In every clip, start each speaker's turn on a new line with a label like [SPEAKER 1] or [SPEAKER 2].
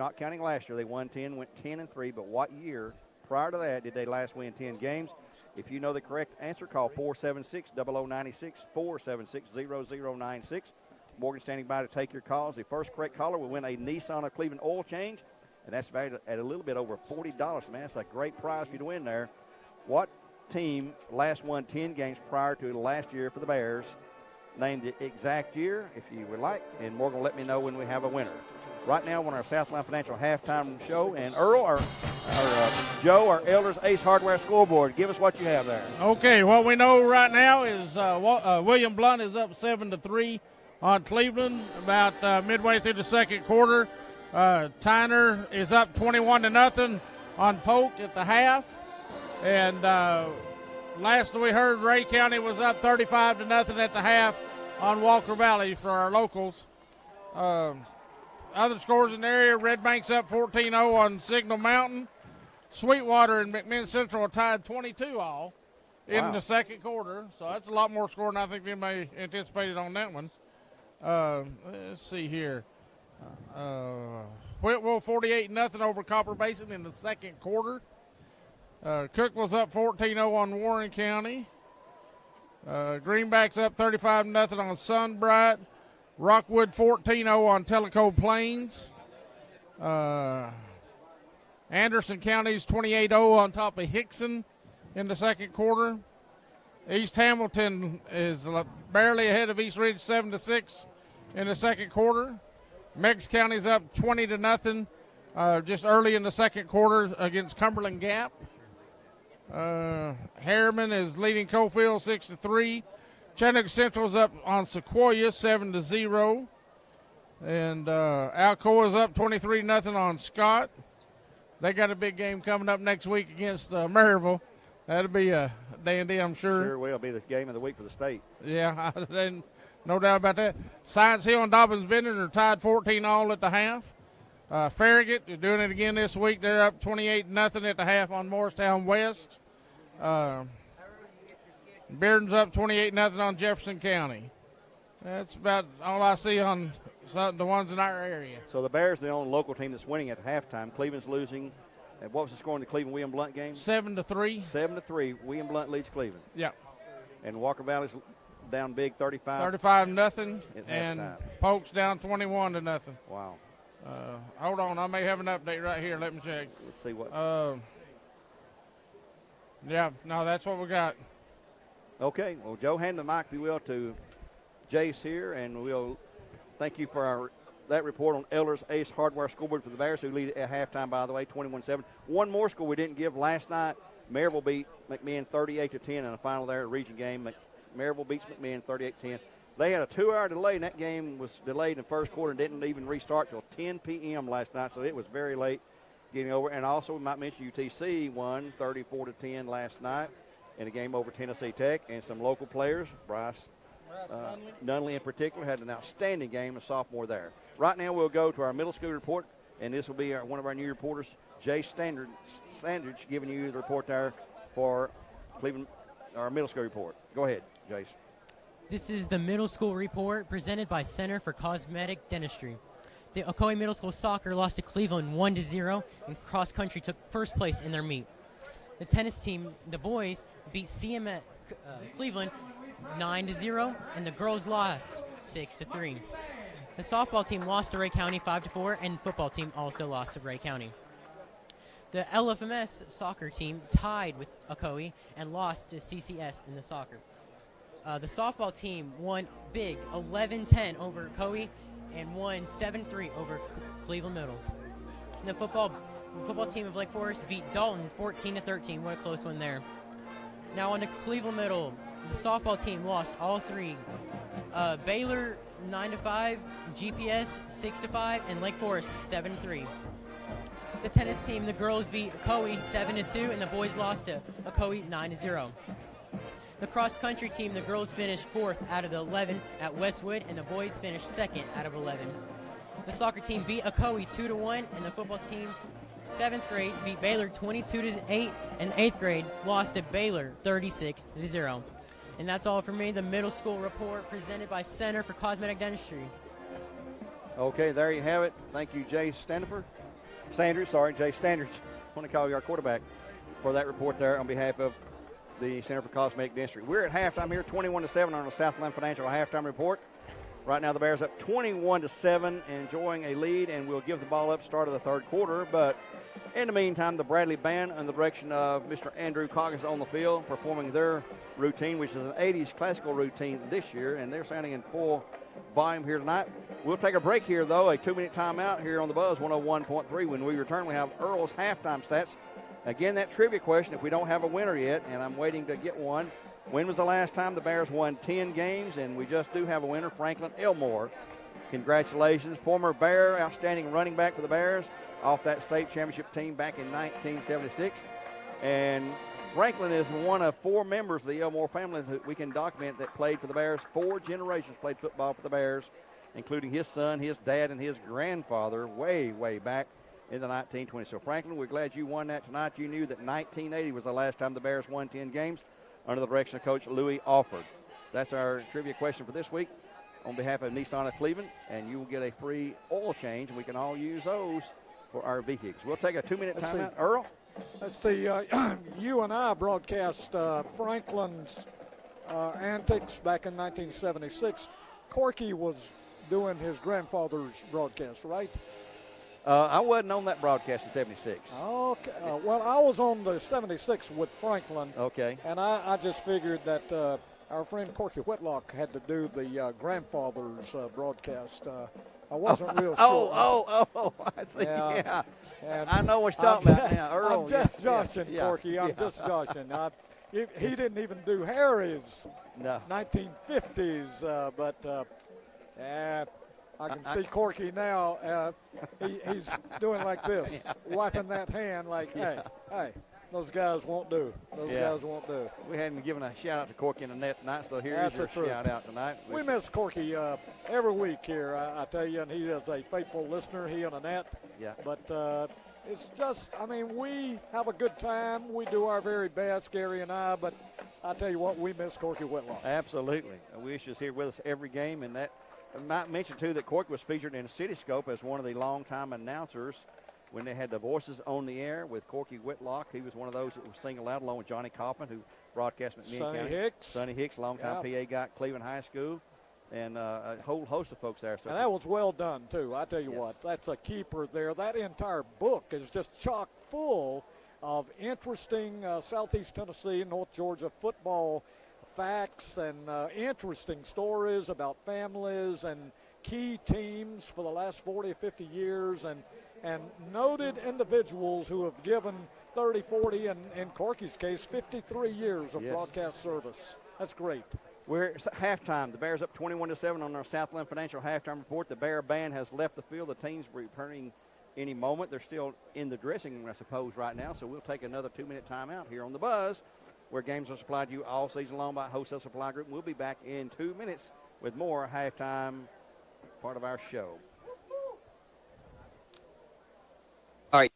[SPEAKER 1] not counting last year. They won 10, went 10-3, but what year prior to that did they last win 10 games? If you know the correct answer, call 476-0096, 476-0096. Morgan standing by to take your calls. The first correct caller will win a Nissan of Cleveland oil change, and that's valued at a little bit over $40. Man, that's a great prize for you to win there. What team last won 10 games prior to last year for the Bears? Name the exact year if you would like, and Morgan will let me know when we have a winner. Right now, on our Southland Financial halftime show, and Earl, or Joe, our Elders Ace Hardware scoreboard. Give us what you have there.
[SPEAKER 2] Okay, what we know right now is William Blount is up 7-3 on Cleveland about midway through the second quarter. Tyner is up 21-0 on Polk at the half, and last we heard, Ray County was up 35-0 at the half on Walker Valley for our locals. Other scores in the area, Red Bank's up 14-0 on Signal Mountain. Sweetwater and McMinn Central are tied 22-all in the second quarter. So that's a lot more score than I think anybody anticipated on that one. Let's see here. Whitwell 48-0 over Copper Basin in the second quarter. Cookville's up 14-0 on Warren County. Greenback's up 35-0 on Sunbright. Rockwood 14-0 on Tellico Plains. Anderson County's 28-0 on top of Hickson in the second quarter. East Hamilton is barely ahead of East Ridge 7-6 in the second quarter. Meigs County's up 20-0 just early in the second quarter against Cumberland Gap. Harriman is leading Cofield 6-3. Chattanooga Central's up on Sequoia 7-0. And Alcoa's up 23-0 on Scott. They got a big game coming up next week against Maryville. That'll be a dandy, I'm sure.
[SPEAKER 1] Sure will be the game of the week for the state.
[SPEAKER 2] Yeah, no doubt about that. Science Hill and Dobbins Bennett are tied 14-all at the half. Farragut is doing it again this week. They're up 28-0 at the half on Morristown West. Bearden's up 28-0 on Jefferson County. That's about all I see on the ones in our area.
[SPEAKER 1] So the Bears are the only local team that's winning at halftime. Cleveland's losing. And what was the score in the Cleveland-William Blount game?
[SPEAKER 2] 7-3.
[SPEAKER 1] 7-3. William Blount leads Cleveland.
[SPEAKER 2] Yeah.
[SPEAKER 1] And Walker Valley's down big, 35.
[SPEAKER 2] 35-0. And Polk's down 21-0.
[SPEAKER 1] Wow.
[SPEAKER 2] Hold on, I may have an update right here. Let me check.
[SPEAKER 1] Let's see what.
[SPEAKER 2] Yeah, no, that's what we got.
[SPEAKER 1] Okay, well, Joe, hand the mic, if you will, to Jace here, and we'll thank you for that report on Elders Ace Hardware scoreboard for the Bears, who lead at halftime, by the way, 21-7. One more score we didn't give last night. Maryville beat McMinn 38-10 in the final there, a region game. Maryville beats McMinn 38-10. They had a 2-hour delay, and that game was delayed in the first quarter and didn't even restart till 10 p.m. last night, so it was very late getting over. And also, we might mention UTC won 34-10 last night in a game over Tennessee Tech, and some local players, Bryce Nunley in particular, had an outstanding game, a sophomore there. Right now we'll go to our middle school report, and this will be one of our new reporters, Jay Standridge, giving you the report there for Cleveland, our middle school report. Go ahead, Jace.
[SPEAKER 3] This is the middle school report presented by Center for Cosmetic Dentistry. The Ocoee Middle School soccer lost to Cleveland 1-0, and cross country took first place in their meet. The tennis team, the boys, beat CM at Cleveland 9-0, and the girls lost 6-3. The softball team lost to Ray County 5-4, and football team also lost to Ray County. The LFMS soccer team tied with Ocoee and lost to CCS in the soccer. The softball team won big 11-10 over Ocoee and won 7-3 over Cleveland Middle. The football team of Lake Forest beat Dalton 14-13. What a close one there. Now on to Cleveland Middle. The softball team lost all three. Baylor 9-5, GPS 6-5, and Lake Forest 7-3. The tennis team, the girls beat Ocoee 7-2, and the boys lost to Ocoee 9-0. The cross-country team, the girls finished 4th out of the 11 at Westwood, and the boys finished 2nd out of 11. The soccer team beat Ocoee 2-1, and the football team, 7th grade, beat Baylor 22-8, and 8th grade lost to Baylor 36-0. And that's all for me, the middle school report presented by Center for Cosmetic Dentistry.
[SPEAKER 1] Okay, there you have it. Thank you, Jay Standifer. Standards, sorry, Jay Standards. I want to call you our quarterback for that report there on behalf of the Center for Cosmetic Dentistry. We're at halftime here, 21-7 on the Southland Financial halftime report. Right now the Bears up 21-7, enjoying a lead, and we'll give the ball up start of the third quarter. But in the meantime, the Bradley Band, in the direction of Mr. Andrew Coggins on the field, performing their routine, which is an 80s classical routine this year, and they're sounding in full volume here tonight. We'll take a break here, though, a 2-minute timeout here on the Buzz 101.3. When we return, we have Earl's halftime stats. Again, that trivia question, if we don't have a winner yet, and I'm waiting to get one, when was the last time the Bears won 10 games? And we just do have a winner, Franklin Elmore. Congratulations. Former Bear, outstanding running back for the Bears, off that state championship team back in 1976. And Franklin is one of 4 members of the Elmore family that we can document that played for the Bears. 4 generations played football for the Bears, including his son, his dad, and his grandfather way, way back in the 1920s. So, Franklin, we're glad you won that tonight. You knew that 1980 was the last time the Bears won 10 games under the direction of Coach Louis Alford. That's our trivia question for this week on behalf of Nissan of Cleveland, and you will get a free oil change, and we can all use those for our vehicles. We'll take a 2-minute timeout. Earl?
[SPEAKER 4] Let's see, you and I broadcast Franklin's antics back in 1976. Corky was doing his grandfather's broadcast, right?
[SPEAKER 1] I wasn't on that broadcast in 76.
[SPEAKER 4] Okay. Well, I was on the 76 with Franklin.
[SPEAKER 1] Okay.
[SPEAKER 4] And I just figured that our friend Corky Whitlock had to do the grandfather's broadcast. I wasn't real sure.
[SPEAKER 1] I see. Yeah.
[SPEAKER 4] And
[SPEAKER 1] I know what you're talking about now. Earl.
[SPEAKER 4] I'm just joshing,
[SPEAKER 1] yeah,
[SPEAKER 4] Corky. I'm just joshing. He didn't even do Harry's 1950s, but I can see Corky now. He's doing like this, wiping that hand like, hey, those guys won't do. Guys won't do.
[SPEAKER 1] We hadn't given a shout-out to Corky in the net tonight, so here's your shout-out tonight.
[SPEAKER 4] We miss Corky every week here, I tell you, and he is a faithful listener, he and Annette.
[SPEAKER 1] Yeah.
[SPEAKER 4] But it's just, we have a good time. We do our very best, Gary and I, but I tell you what, we miss Corky Whitlock.
[SPEAKER 1] Absolutely. I wish he was here with us every game, and that I might mention, too, that Corky was featured in Cityscope as one of the longtime announcers when they had the voices on the air with Corky Whitlock. He was one of those that was singing loud along with Johnny Kaufman, who broadcast at McMinn County. Sonny Hicks, longtime PA guy at Cleveland High School, and a whole host of folks there. So
[SPEAKER 4] and that was well done, too. I tell you what, that's a keeper there. That entire book is just chock full of interesting Southeast Tennessee, North Georgia football facts and interesting stories about families and key teams for the last 40 or 50 years and noted individuals who have given 30, 40, and in Corky's case, 53 years of broadcast service. That's great.
[SPEAKER 1] We're at halftime. The Bears up 21-7 on our Southland Financial halftime report. The Bear Band has left the field. The team's returning any moment. They're still in the dressing room, I suppose, right now. So we'll take another 2-minute timeout here on the Buzz, where games are supplied to you all season long by Wholesale Supply Group. We'll be back in 2 minutes with more halftime part of our show.
[SPEAKER 5] All right.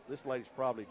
[SPEAKER 1] This lady's probably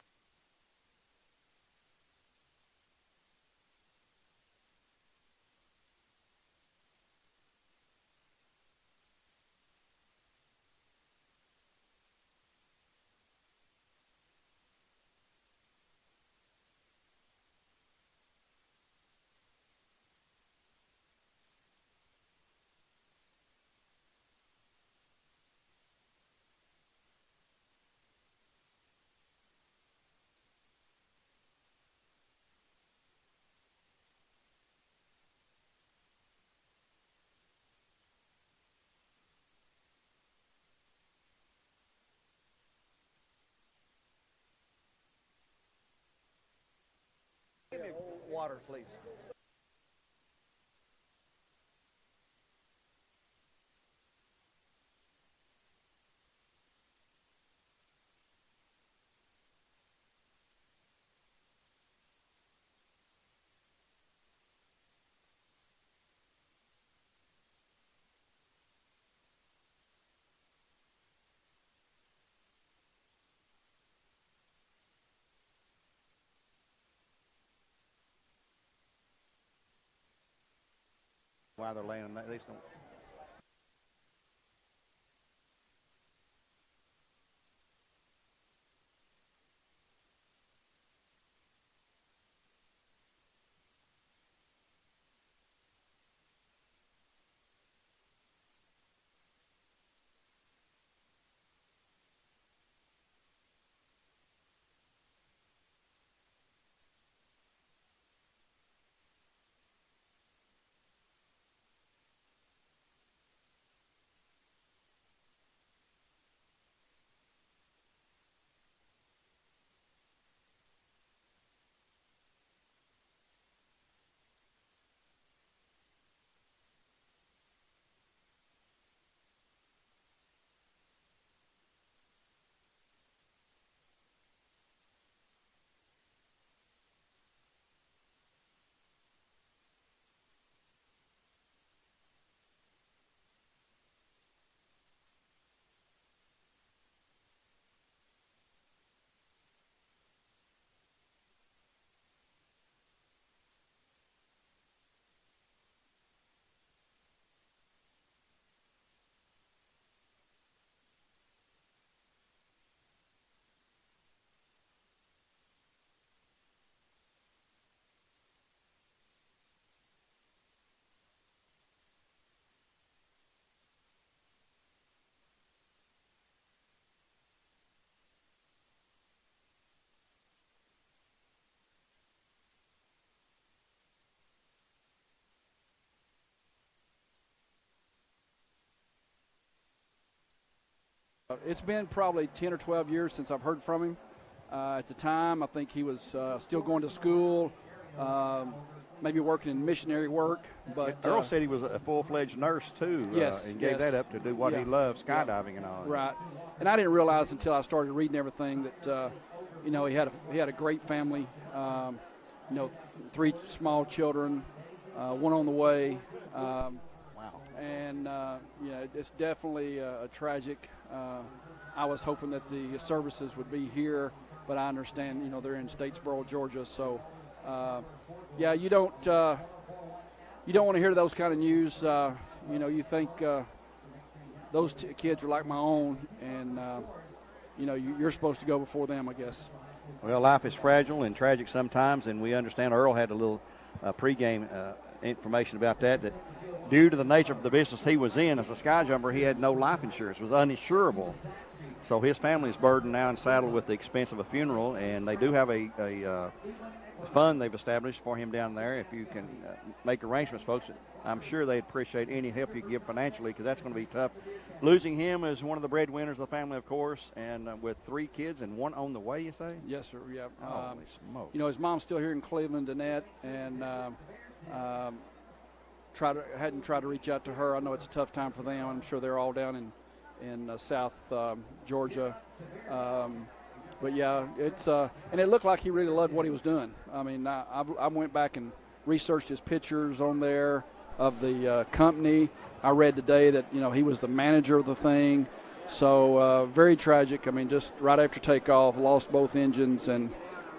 [SPEAKER 1] water, please. While they're laying, they just don't.
[SPEAKER 6] It's been probably 10 or 12 years since I've heard from him. At the time, I think he was still going to school, maybe working in missionary work. But
[SPEAKER 1] Earl said he was a full-fledged nurse too.
[SPEAKER 6] Yes,
[SPEAKER 1] and gave that up to do what he loved, skydiving and all.
[SPEAKER 6] Right, and I didn't realize until I started reading everything that he had a great family. 3 small children, one on the way.
[SPEAKER 1] Wow.
[SPEAKER 6] And it's definitely a tragic. I was hoping that the services would be here, but I understand, they're in Statesboro, Georgia. So, you don't want to hear those kind of news. You think those kids are like my own, and you're supposed to go before them, I guess.
[SPEAKER 1] Well, life is fragile and tragic sometimes, and we understand. Earl had a little pregame information about that due to the nature of the business he was in as a sky jumper, he had no life insurance. It was uninsurable. So his family is burdened now and saddled with the expense of a funeral, and they do have a fund they've established for him down there. If you can make arrangements, folks, I'm sure they'd appreciate any help you can give financially, because that's going to be tough. Losing him as one of the breadwinners of the family, of course, and with 3 kids and 1 on the way, you say?
[SPEAKER 6] Yes, sir, yeah.
[SPEAKER 1] Holy smoke.
[SPEAKER 6] His mom's still here in Cleveland, Annette, and hadn't tried to reach out to her. I know it's a tough time for them. I'm sure they're all down in South Georgia. But yeah, it's and it looked like he really loved what he was doing. I mean, I went back and researched his pictures on there of the company. I read today that he was the manager of the thing. So very tragic. I mean, just right after takeoff, lost both engines and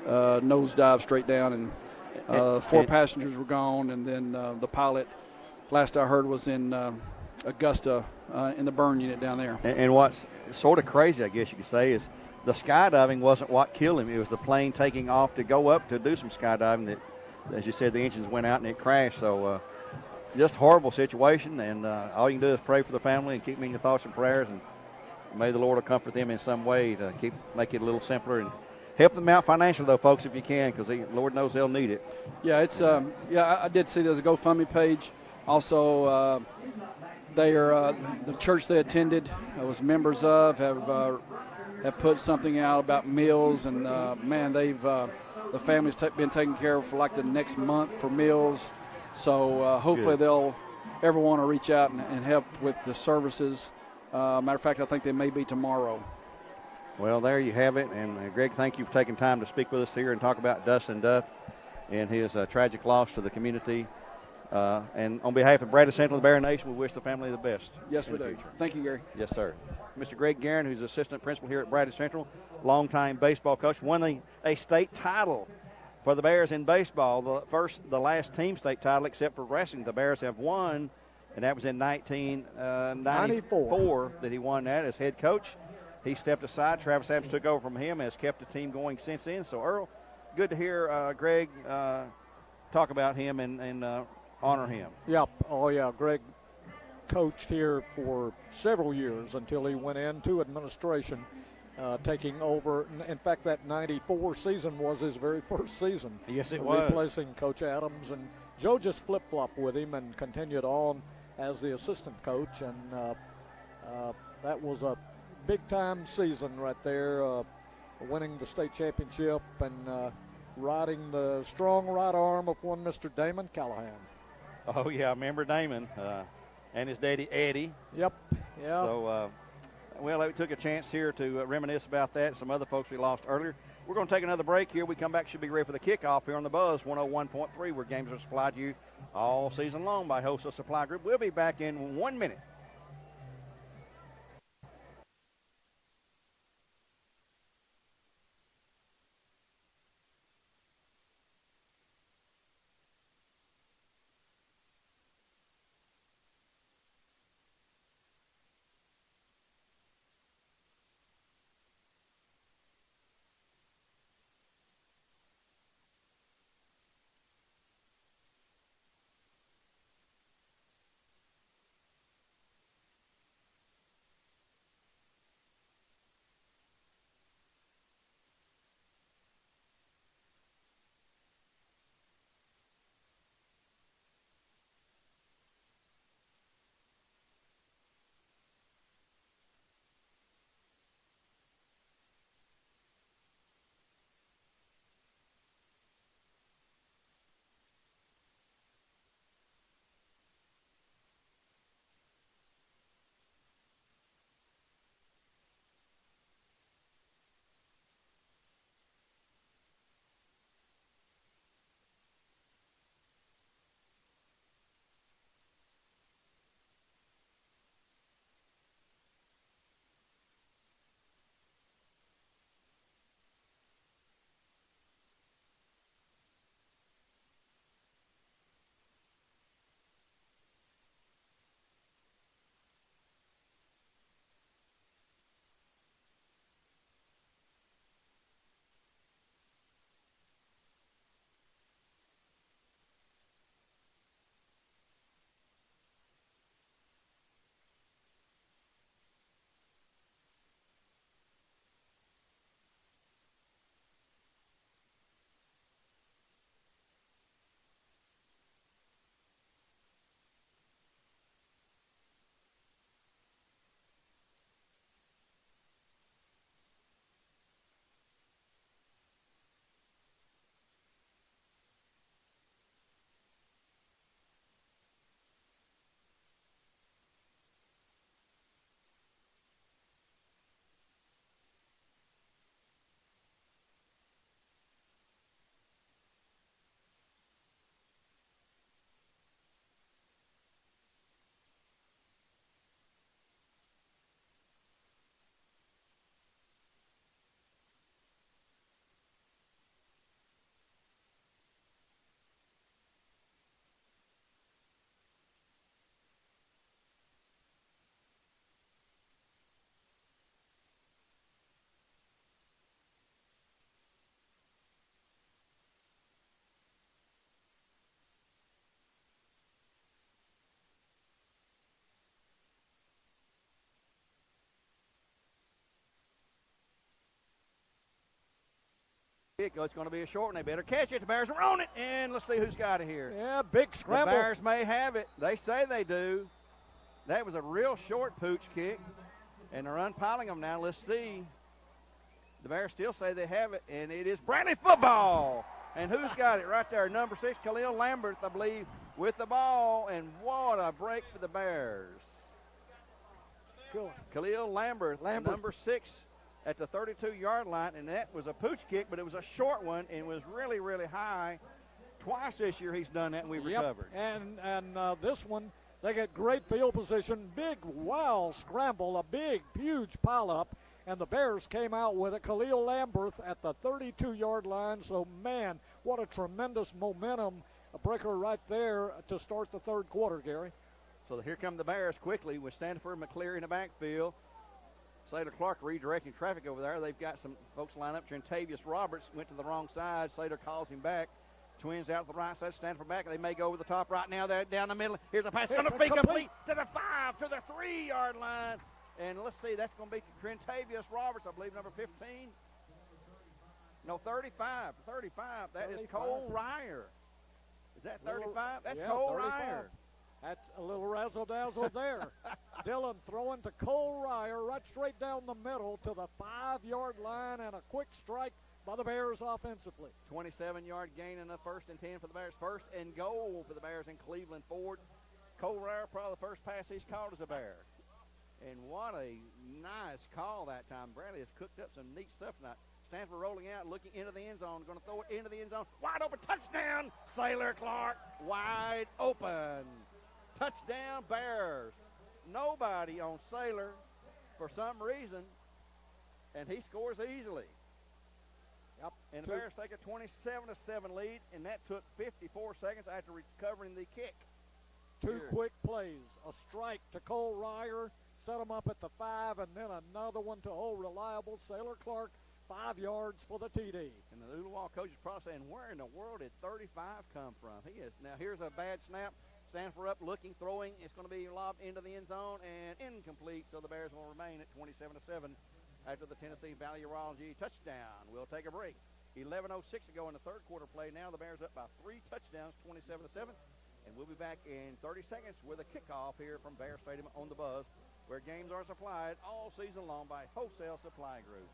[SPEAKER 6] nosedived straight down, and 4 passengers were gone, and then the pilot, last I heard, was in Augusta in the burn unit down there.
[SPEAKER 1] And what's sort of crazy, I guess you could say, is the skydiving wasn't what killed him. It was the plane taking off to go up to do some skydiving that, as you said, the engines went out and it crashed. So just horrible situation, and all you can do is pray for the family and keep them in your thoughts and prayers, and may the Lord comfort them in some way to make it a little simpler and help them out financially, though, folks, if you can, because the Lord knows they'll need it.
[SPEAKER 6] Yeah, it's I did see there's a GoFundMe page. Also, they are the church they attended, was members of, have put something out about meals, and man, they've the family's been taken care of for like the next month for meals. So hopefully everyone will reach out and help with the services. Matter of fact, I think they may be tomorrow.
[SPEAKER 1] Well, there you have it. And Greg, thank you for taking time to speak with us here and talk about Dustin Duff and his tragic loss to the community. And on behalf of Bradley Central and the Bear Nation, we wish the family the best.
[SPEAKER 6] Yes, we do.
[SPEAKER 1] Future.
[SPEAKER 6] Thank you, Gary.
[SPEAKER 1] Yes, sir. Mr. Greg Guerin, who's assistant principal here at Bradley Central, longtime baseball coach, won a state title for the Bears in baseball, the last team state title except for wrestling. The Bears have won, and that was in 1994 that he won that as head coach. He stepped aside. Travis Adams took over from him, has kept the team going since then. So, Earl, good to hear Greg talk about him and honor him.
[SPEAKER 4] Yep. Oh, yeah. Greg coached here for several years until he went into administration, taking over. In fact, that 94 season was his very first season.
[SPEAKER 1] Yes, it was.
[SPEAKER 4] Replacing Coach Adams. And Joe just flip-flopped with him and continued on as the assistant coach. And that was a big-time season right there, winning the state championship and riding the strong right arm of one Mr. Damon Callahan.
[SPEAKER 1] Oh, yeah, I remember Damon and his daddy, Eddie.
[SPEAKER 4] Yep, yeah.
[SPEAKER 1] So, well, we took a chance here to reminisce about that. Some other folks we lost earlier. We're going to take another break here. We come back, should be ready for the kickoff here on the Buzz 101.3, where games are supplied to you all season long by Hosa Supply Group. We'll be back in 1 minute. It's going to be a short one. They better catch it. The Bears are on it, and let's see who's got it here.
[SPEAKER 4] Yeah, big scramble.
[SPEAKER 1] The Bears may have it. They say they do. That was a real short pooch kick, and they're unpiling them now. Let's see. The Bears still say they have it, and it is Bradley football. And who's got it right there? Number 6, Khalil Lambert, I believe, with the ball. And what a break for the Bears. Khalil Lambert, number 6 at the 32-yard line. And that was a pooch kick, but it was a short one and was really, really high. Twice this year he's done that, and we recovered.
[SPEAKER 4] And this one, they get great field position, big wow scramble, a big, huge pileup. And the Bears came out with it. Khalil Lambert at the 32-yard line. So, man, what a tremendous momentum breaker right there to start the third quarter, Gary.
[SPEAKER 1] So here come the Bears quickly with Stanford McCleary in the backfield. Slater Clark redirecting traffic over there. They've got some folks lined up. Trentavious Roberts went to the wrong side. Slater calls him back. Twins out to the right side. Stanford back. They may go over the top right now. They're down the middle. Here's a pass. It's going to be complete to the 5, to the 3-yard line. And let's see, that's going to be Trentavious Roberts, I believe, number 15. No, 35. 35. That 35. Is Cole Ryer. Is that 35? That's Cole 35. Ryer.
[SPEAKER 4] That's a little razzle-dazzle there. Dillon throwing to Cole Ryer right straight down the middle to the 5-yard line, and a quick strike by the Bears offensively.
[SPEAKER 1] 27-yard gain in the 1st and 10 for the Bears. 1st and goal for the Bears in Cleveland Ford. Cole Ryer, probably the first pass he's called as a Bear. And what a nice call that time. Bradley has cooked up some neat stuff tonight. Stanford rolling out, looking into the end zone. Going to throw it into the end zone. Wide open, touchdown, Sailor Clark. Wide open. Touchdown, Bears. Nobody on Sailor for some reason, and he scores easily.
[SPEAKER 4] Yep.
[SPEAKER 1] And the Bears take a 27-7 lead, and that took 54 seconds after recovering the kick.
[SPEAKER 4] Two quick plays. A strike to Cole Ryer. Set him up at the 5, and then another one to old reliable Sailor Clark, 5 yards for the TD.
[SPEAKER 1] And the Ooltewah coach is probably saying, where in the world did 35 come from? He is. Now here's a bad snap. Stanford up, looking, throwing. It's going to be lobbed into the end zone and incomplete. So the Bears will remain at 27-7 after the Tennessee Valley Urology touchdown. We'll take a break. 11:06 to go in the third quarter play. Now the Bears up by 3 touchdowns, 27-7. And we'll be back in 30 seconds with a kickoff here from Bear Stadium on the Buzz, where games are supplied all season long by Wholesale Supply Group.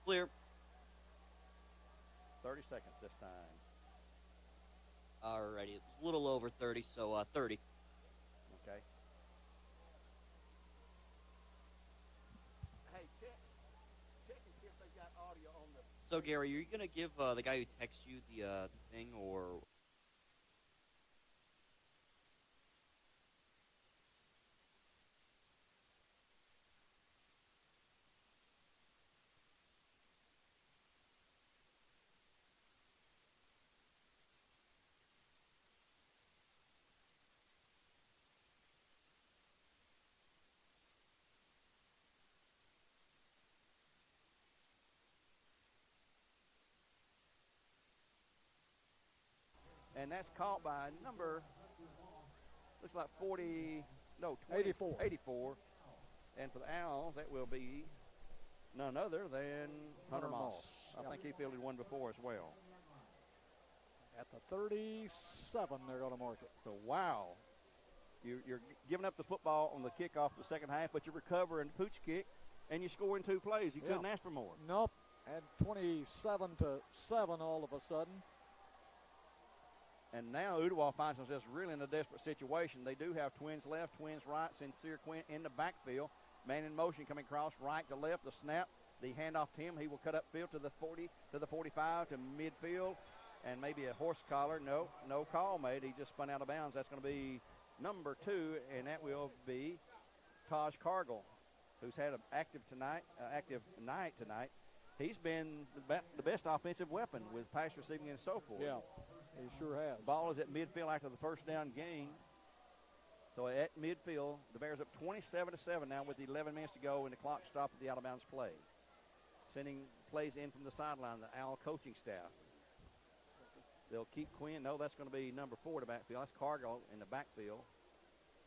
[SPEAKER 5] Clear.
[SPEAKER 1] 30 seconds this time.
[SPEAKER 5] Alrighty, it's a little over 30, so 30.
[SPEAKER 1] Okay. Hey, check and see if they got audio on the.
[SPEAKER 5] So Gary, are you gonna give the guy who texts you the thing, or?
[SPEAKER 1] And that's caught by number, looks like
[SPEAKER 4] 84.
[SPEAKER 1] 84. And for the Owls, that will be none other than Hunter Moss. I think he fielded one before as well.
[SPEAKER 4] At the 37, they're going to mark it.
[SPEAKER 1] So, wow. You're giving up the football on the kickoff of the second half, but you recover in pooch kick, and you score in 2 plays. You couldn't ask for more.
[SPEAKER 4] Nope. And 27-7 all of a sudden.
[SPEAKER 1] And now Ooltewah finds themselves really in a desperate situation. They do have twins left, twins right, Sincere Quinn in the backfield. Man in motion coming across right to left, the snap, the handoff to him. He will cut upfield to the 40, to the 45, to midfield, and maybe a horse collar. No call made. He just spun out of bounds. That's going to be number 2, and that will be Taj Cargill, who's had an active night tonight. He's been the best offensive weapon with pass receiving and so forth.
[SPEAKER 4] Yeah. He sure has.
[SPEAKER 1] Ball is at midfield after the first down gain. So at midfield, the Bears up 27-7 now with 11 minutes to go and the clock stopped at the out of bounds play. Sending plays in from the sideline, the Owl coaching staff. They'll keep Quinn. No, that's going to be number 4 to backfield. That's Cargill in the backfield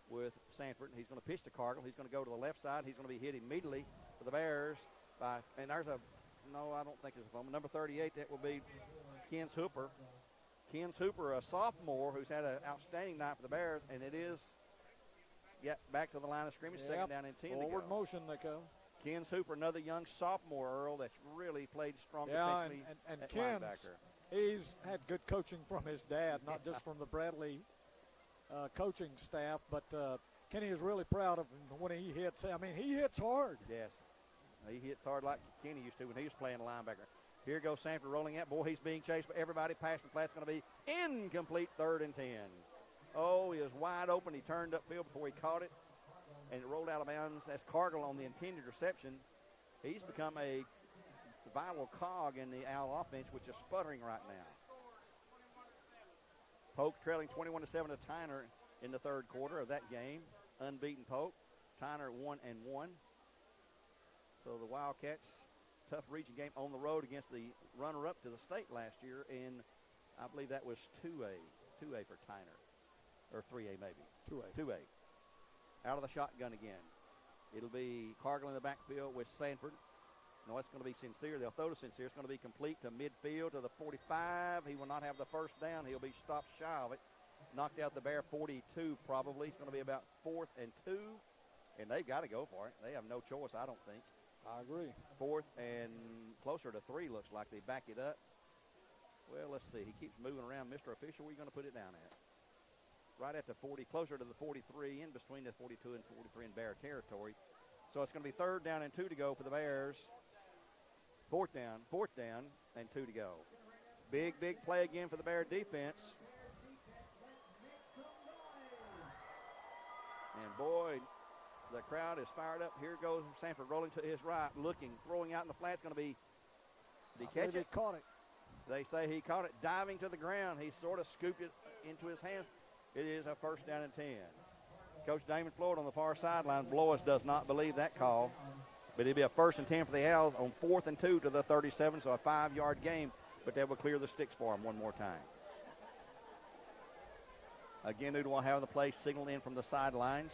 [SPEAKER 1] with Sanford. He's going to pitch to Cargill. He's going to go to the left side. He's going to be hit immediately for the Bears by, and there's a, no, I don't think it's a fumble. Number 38, that will be Kens Hooper. Kens Hooper, a sophomore who's had an outstanding night for the Bears, and it is back to the line of scrimmage, second down and 10
[SPEAKER 4] Forward
[SPEAKER 1] to go.
[SPEAKER 4] motion they go.
[SPEAKER 1] Ken Hooper, another young sophomore, Earl, that's really played strong defensively
[SPEAKER 4] and
[SPEAKER 1] at
[SPEAKER 4] Ken,
[SPEAKER 1] linebacker.
[SPEAKER 4] he's had good coaching from his dad, not just from the Bradley coaching staff, but Kenny is really proud of him when he hits. I mean, he hits hard.
[SPEAKER 1] Yes. He hits hard like Kenny used to when he was playing linebacker. Here goes Sanford rolling out. Boy, he's being chased by everybody. Pass the flat's going to be incomplete, 3rd and 10. Oh, he was wide open. He turned upfield before he caught it, and it rolled out of bounds. That's Cargill on the intended reception. He's become a vital cog in the Owl offense, which is sputtering right now. Polk trailing 21-7 to Tyner in the 3rd quarter of that game. Unbeaten Polk. Tyner 1-1. So the Wildcats, tough region game on the road against the runner-up to the state last year, and I believe that was 2A for Tyner, or 3A maybe. 2A. Out of the shotgun again. It'll be Cargill in the backfield with Sanford. No, it's going to be Sincere. They'll throw to Sincere. It's going to be complete to midfield to the 45. He will not have the first down. He'll be stopped shy of it. Knocked out the Bear 42 probably. It's going to be about 4th and 2, and they've got to go for it. They have no choice, I don't think.
[SPEAKER 4] I agree.
[SPEAKER 1] 4th and closer to 3 looks like. They back it up. Well, let's see. He keeps moving around. Mr. Official, where are you going to put it down at? Right at the 40, closer to the 43, in between the 42 and 43 in Bear territory. So it's going to be 3rd down and 2 to go for the Bears. 4th down and 2 to go. Big play again for the Bear defense. And boy, the crowd is fired up. Here goes Sanford rolling to his right, looking, throwing out in the flat. It's going to be, did he catch it?
[SPEAKER 4] He caught it.
[SPEAKER 1] They say he caught it diving to the ground. He sort of scooped it into his hands. It is a 1st down and 10. Coach Damon Floyd on the far sideline. Blois does not believe that call. But it'll be a 1st and 10 for the Owls on 4th and 2 to the 37, so a 5-yard gain. But that will clear the sticks for him one more time. Again, Ooltewah having the play signaled in from the sidelines.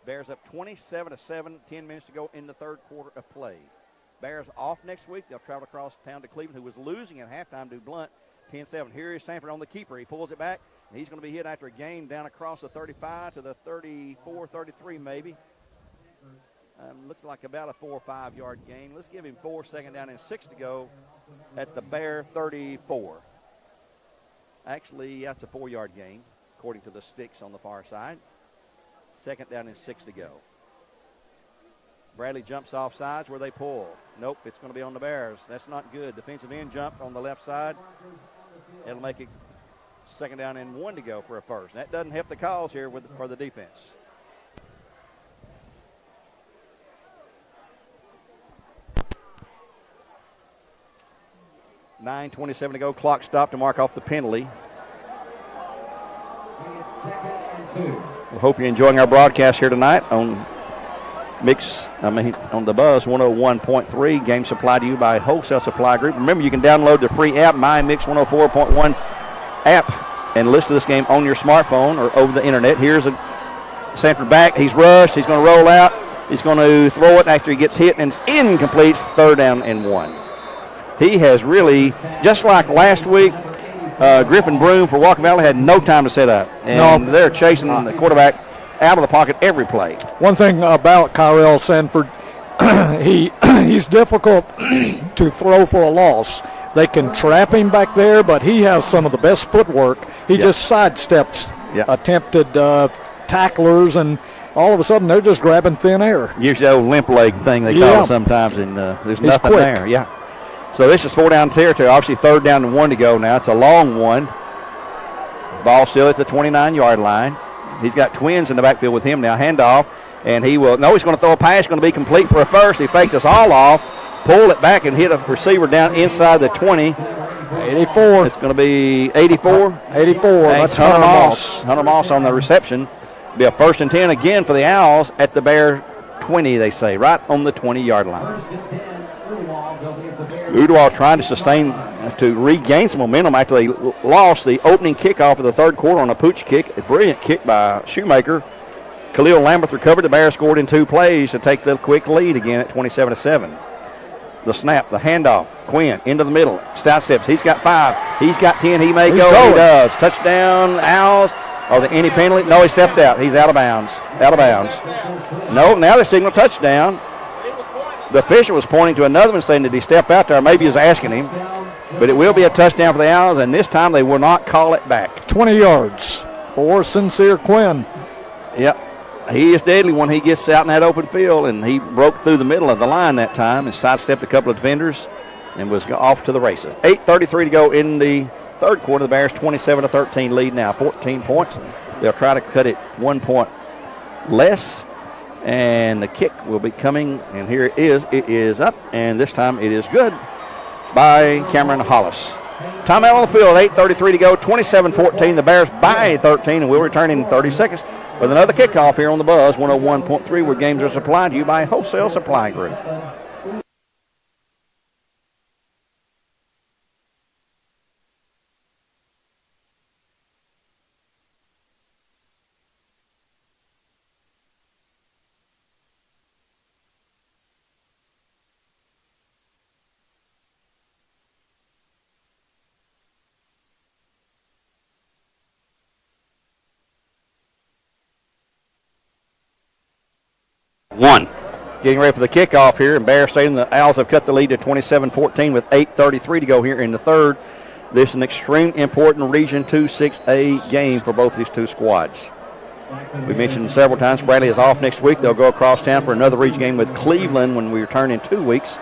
[SPEAKER 1] Bears up 27-7, 10 minutes to go in the 3rd quarter of play. Bears off next week. They'll travel across town to Cleveland, who was losing at halftime to Blunt, 10-7. Here is Sanford on the keeper. He pulls it back, and he's going to be hit after a gain down across the 35 to the 34, 33 maybe. Looks like about a 4 or 5 yard gain. Let's give him 4, 2nd down and 6 to go at the Bear 34. Actually, that's a 4-yard gain, according to the sticks on the far side. 2nd down and 6 to go. Bradley jumps off sides where they pull. Nope, it's going to be on the Bears. That's not good. Defensive end jump on the left side. It'll make it 2nd down and 1 to go for a 1st. That doesn't help the cause here for the defense. .9:27 to go. Clock stopped to mark off the penalty. We hope you're enjoying our broadcast here tonight on on the Buzz 101.3. Game supplied to you by Wholesale Supply Group. Remember, you can download the free app, My Mix 104.1 app, and listen to this game on your smartphone or over the internet. Here's a Sanford back. He's rushed. He's going to roll out. He's going to throw it after he gets hit, and it's incomplete. 3rd down and 1. He has really, just like last week, Griffin Broom for Walker Valley had no time to set up. And they're chasing the quarterback out of the pocket every play.
[SPEAKER 4] One thing about Kyrell Sanford, he's difficult to throw for a loss. They can trap him back there, but he has some of the best footwork. He just sidesteps attempted tacklers, and all of a sudden they're just grabbing thin air.
[SPEAKER 1] Usually the old limp leg thing they call it sometimes, and there's nothing there. Yeah. So this is 4 down territory. Obviously 3rd down and 1 to go now. It's a long one. Ball still at the 29-yard line. He's got twins in the backfield with him now. Handoff, and he's going to throw a pass. Going to be complete for a 1st. He faked us all off, pulled it back, and hit a receiver down inside the 20.
[SPEAKER 4] 84.
[SPEAKER 1] It's going to be 84.
[SPEAKER 4] 84. That's
[SPEAKER 1] Hunter Moss. Hunter Moss on the reception. Be a 1st and 10 again for the Owls at the Bear 20, they say, right on the 20-yard line. Ooltewah trying to regain some momentum after they lost the opening kickoff of the 3rd quarter on a pooch kick. A brilliant kick by Shoemaker. Khalil Lambert recovered. The Bears scored in 2 plays to take the quick lead again at 27-7. The snap, the handoff. Quinn into the middle. Stout steps. He's got 5. He's got 10. He may go. He does. Touchdown, Owls. Are there any penalty? No, he stepped out. He's out of bounds. No, now they signal touchdown. The official was pointing to another one saying, did he step out there? Maybe he's asking him. But it will be a touchdown for the Owls, and this time they will not call it back.
[SPEAKER 4] 20 yards for Sincere Quinn.
[SPEAKER 1] Yep. He is deadly when he gets out in that open field, and he broke through the middle of the line that time and sidestepped a couple of defenders and was off to the races. 8:33 to go in the third quarter. The Bears 27-13 lead now, 14 points. They'll try to cut it 1 point less. And the kick will be coming, and here it is. It is up, and this time it is good by Cameron Hollis. Timeout on the field, 8:33 to go, 27-14. The Bears by 13, and we'll return in 30 seconds with another kickoff here on the Buzz 101.3, where games are supplied to you by Wholesale Supply Group. Getting ready for the kickoff here in Bear Stadium. The Owls have cut the lead to 27-14 with 8:33 to go here in the third. This is an extremely important Region 2 6A game for both these two squads. We mentioned several times Bradley is off next week. They'll go across town for another region game with Cleveland when we return in 2 weeks.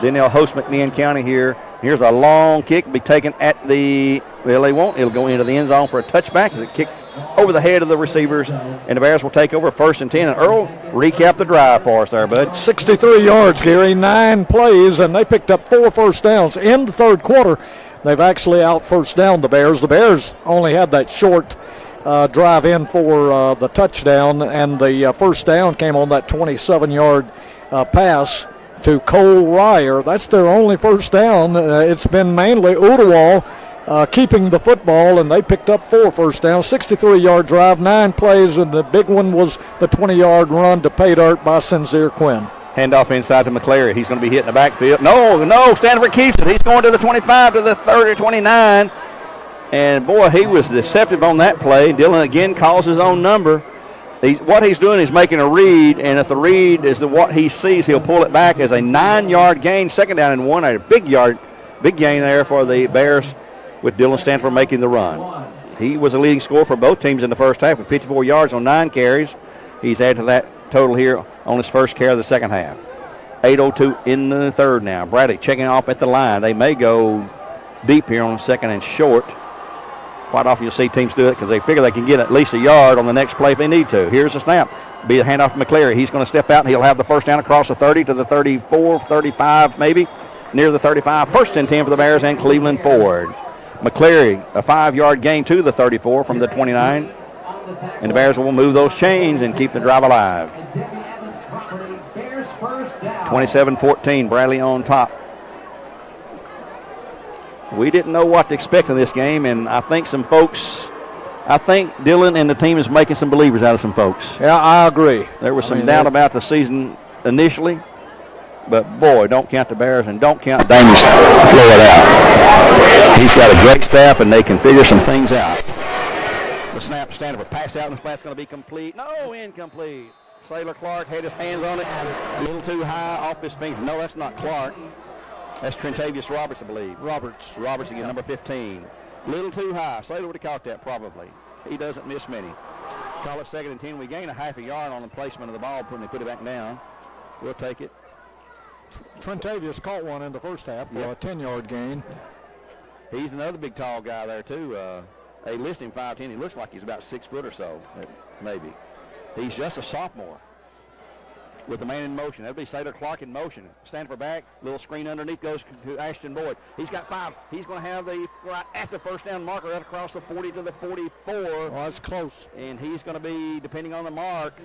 [SPEAKER 1] Then they'll host McMinn County here. Here's a long kick, be taken at the, well, they won't. It'll go into the end zone for a touchback as it kicks over the head of the receivers, and the Bears will take over 1st and 10. And Earl, recap the drive for us there, bud.
[SPEAKER 4] 63 yards, Gary, 9 plays, and they picked up 4 first downs. In the third quarter, they've actually out first down the Bears. The Bears only had that short drive in for the touchdown, and the first down came on that 27-yard pass to Cole Ryer. That's their only first down. It's been mainly Ooltewah keeping the football, and they picked up 4 first downs. 63-yard drive, 9 plays, and the big one was the 20-yard run to pay dirt by Sincere Quinn.
[SPEAKER 1] Handoff inside to McClary. He's going to be hitting the backfield. No, Stanford keeps it. He's going to the 25, to the 30, 29. And, boy, he was deceptive on that play. Dillon again calls his own number. What he's doing is making a read, and if the read is what he sees, he'll pull it back as a 9-yard gain, 2nd down and 1. A big gain there for the Bears with Dillon Stanford making the run. He was a leading scorer for both teams in the first half with 54 yards on 9 carries. He's added to that total here on his first carry of the second half. 8:02 in the third now. Bradley checking off at the line. They may go deep here on 2nd and short. Quite often you'll see teams do it because they figure they can get at least a yard on the next play if they need to. Here's the snap. Be a handoff to McCleary. He's going to step out, and he'll have the first down across the 30 to the 34, 35 maybe, near the 35. 1st and 10 for the Bears and Cleveland Ford. McCleary, a 5-yard gain to the 34 from the 29. And the Bears will move those chains and keep the drive alive. 27-14, Bradley on top. We didn't know what to expect in this game, and I think Dillon and the team is making some believers out of some folks.
[SPEAKER 4] Yeah, I agree.
[SPEAKER 1] There was some doubt about the season initially, but, boy, don't count the Bears and don't count Daniels Floyd out. He's got a great staff, and they can figure some things out. The snap, Stanford pass out, and the pass going to be complete. No, incomplete. Sailor Clark had his hands on it, a little too high off his fingers. No, that's not Clark. That's Trentavious Roberts, I believe. Roberts again, number 15. Little too high. Slater would have caught that probably. He doesn't miss many. Call it 2nd and 10. We gain a half a yard on the placement of the ball when they put it back down. We'll take it.
[SPEAKER 4] Trentavious caught one in the first half for a 10-yard gain.
[SPEAKER 1] He's another big tall guy there too. They list him 5'10". He looks like he's about 6 foot or so, maybe. He's just a sophomore. With the man in motion. That'll be Sailor Clark in motion. Stanford back. Little screen underneath goes to Ashton Boyd. He's got 5. He's going to have the right at the first down marker right across the 40 to the 44.
[SPEAKER 4] Oh, that's close.
[SPEAKER 1] And he's going to be, depending on the mark,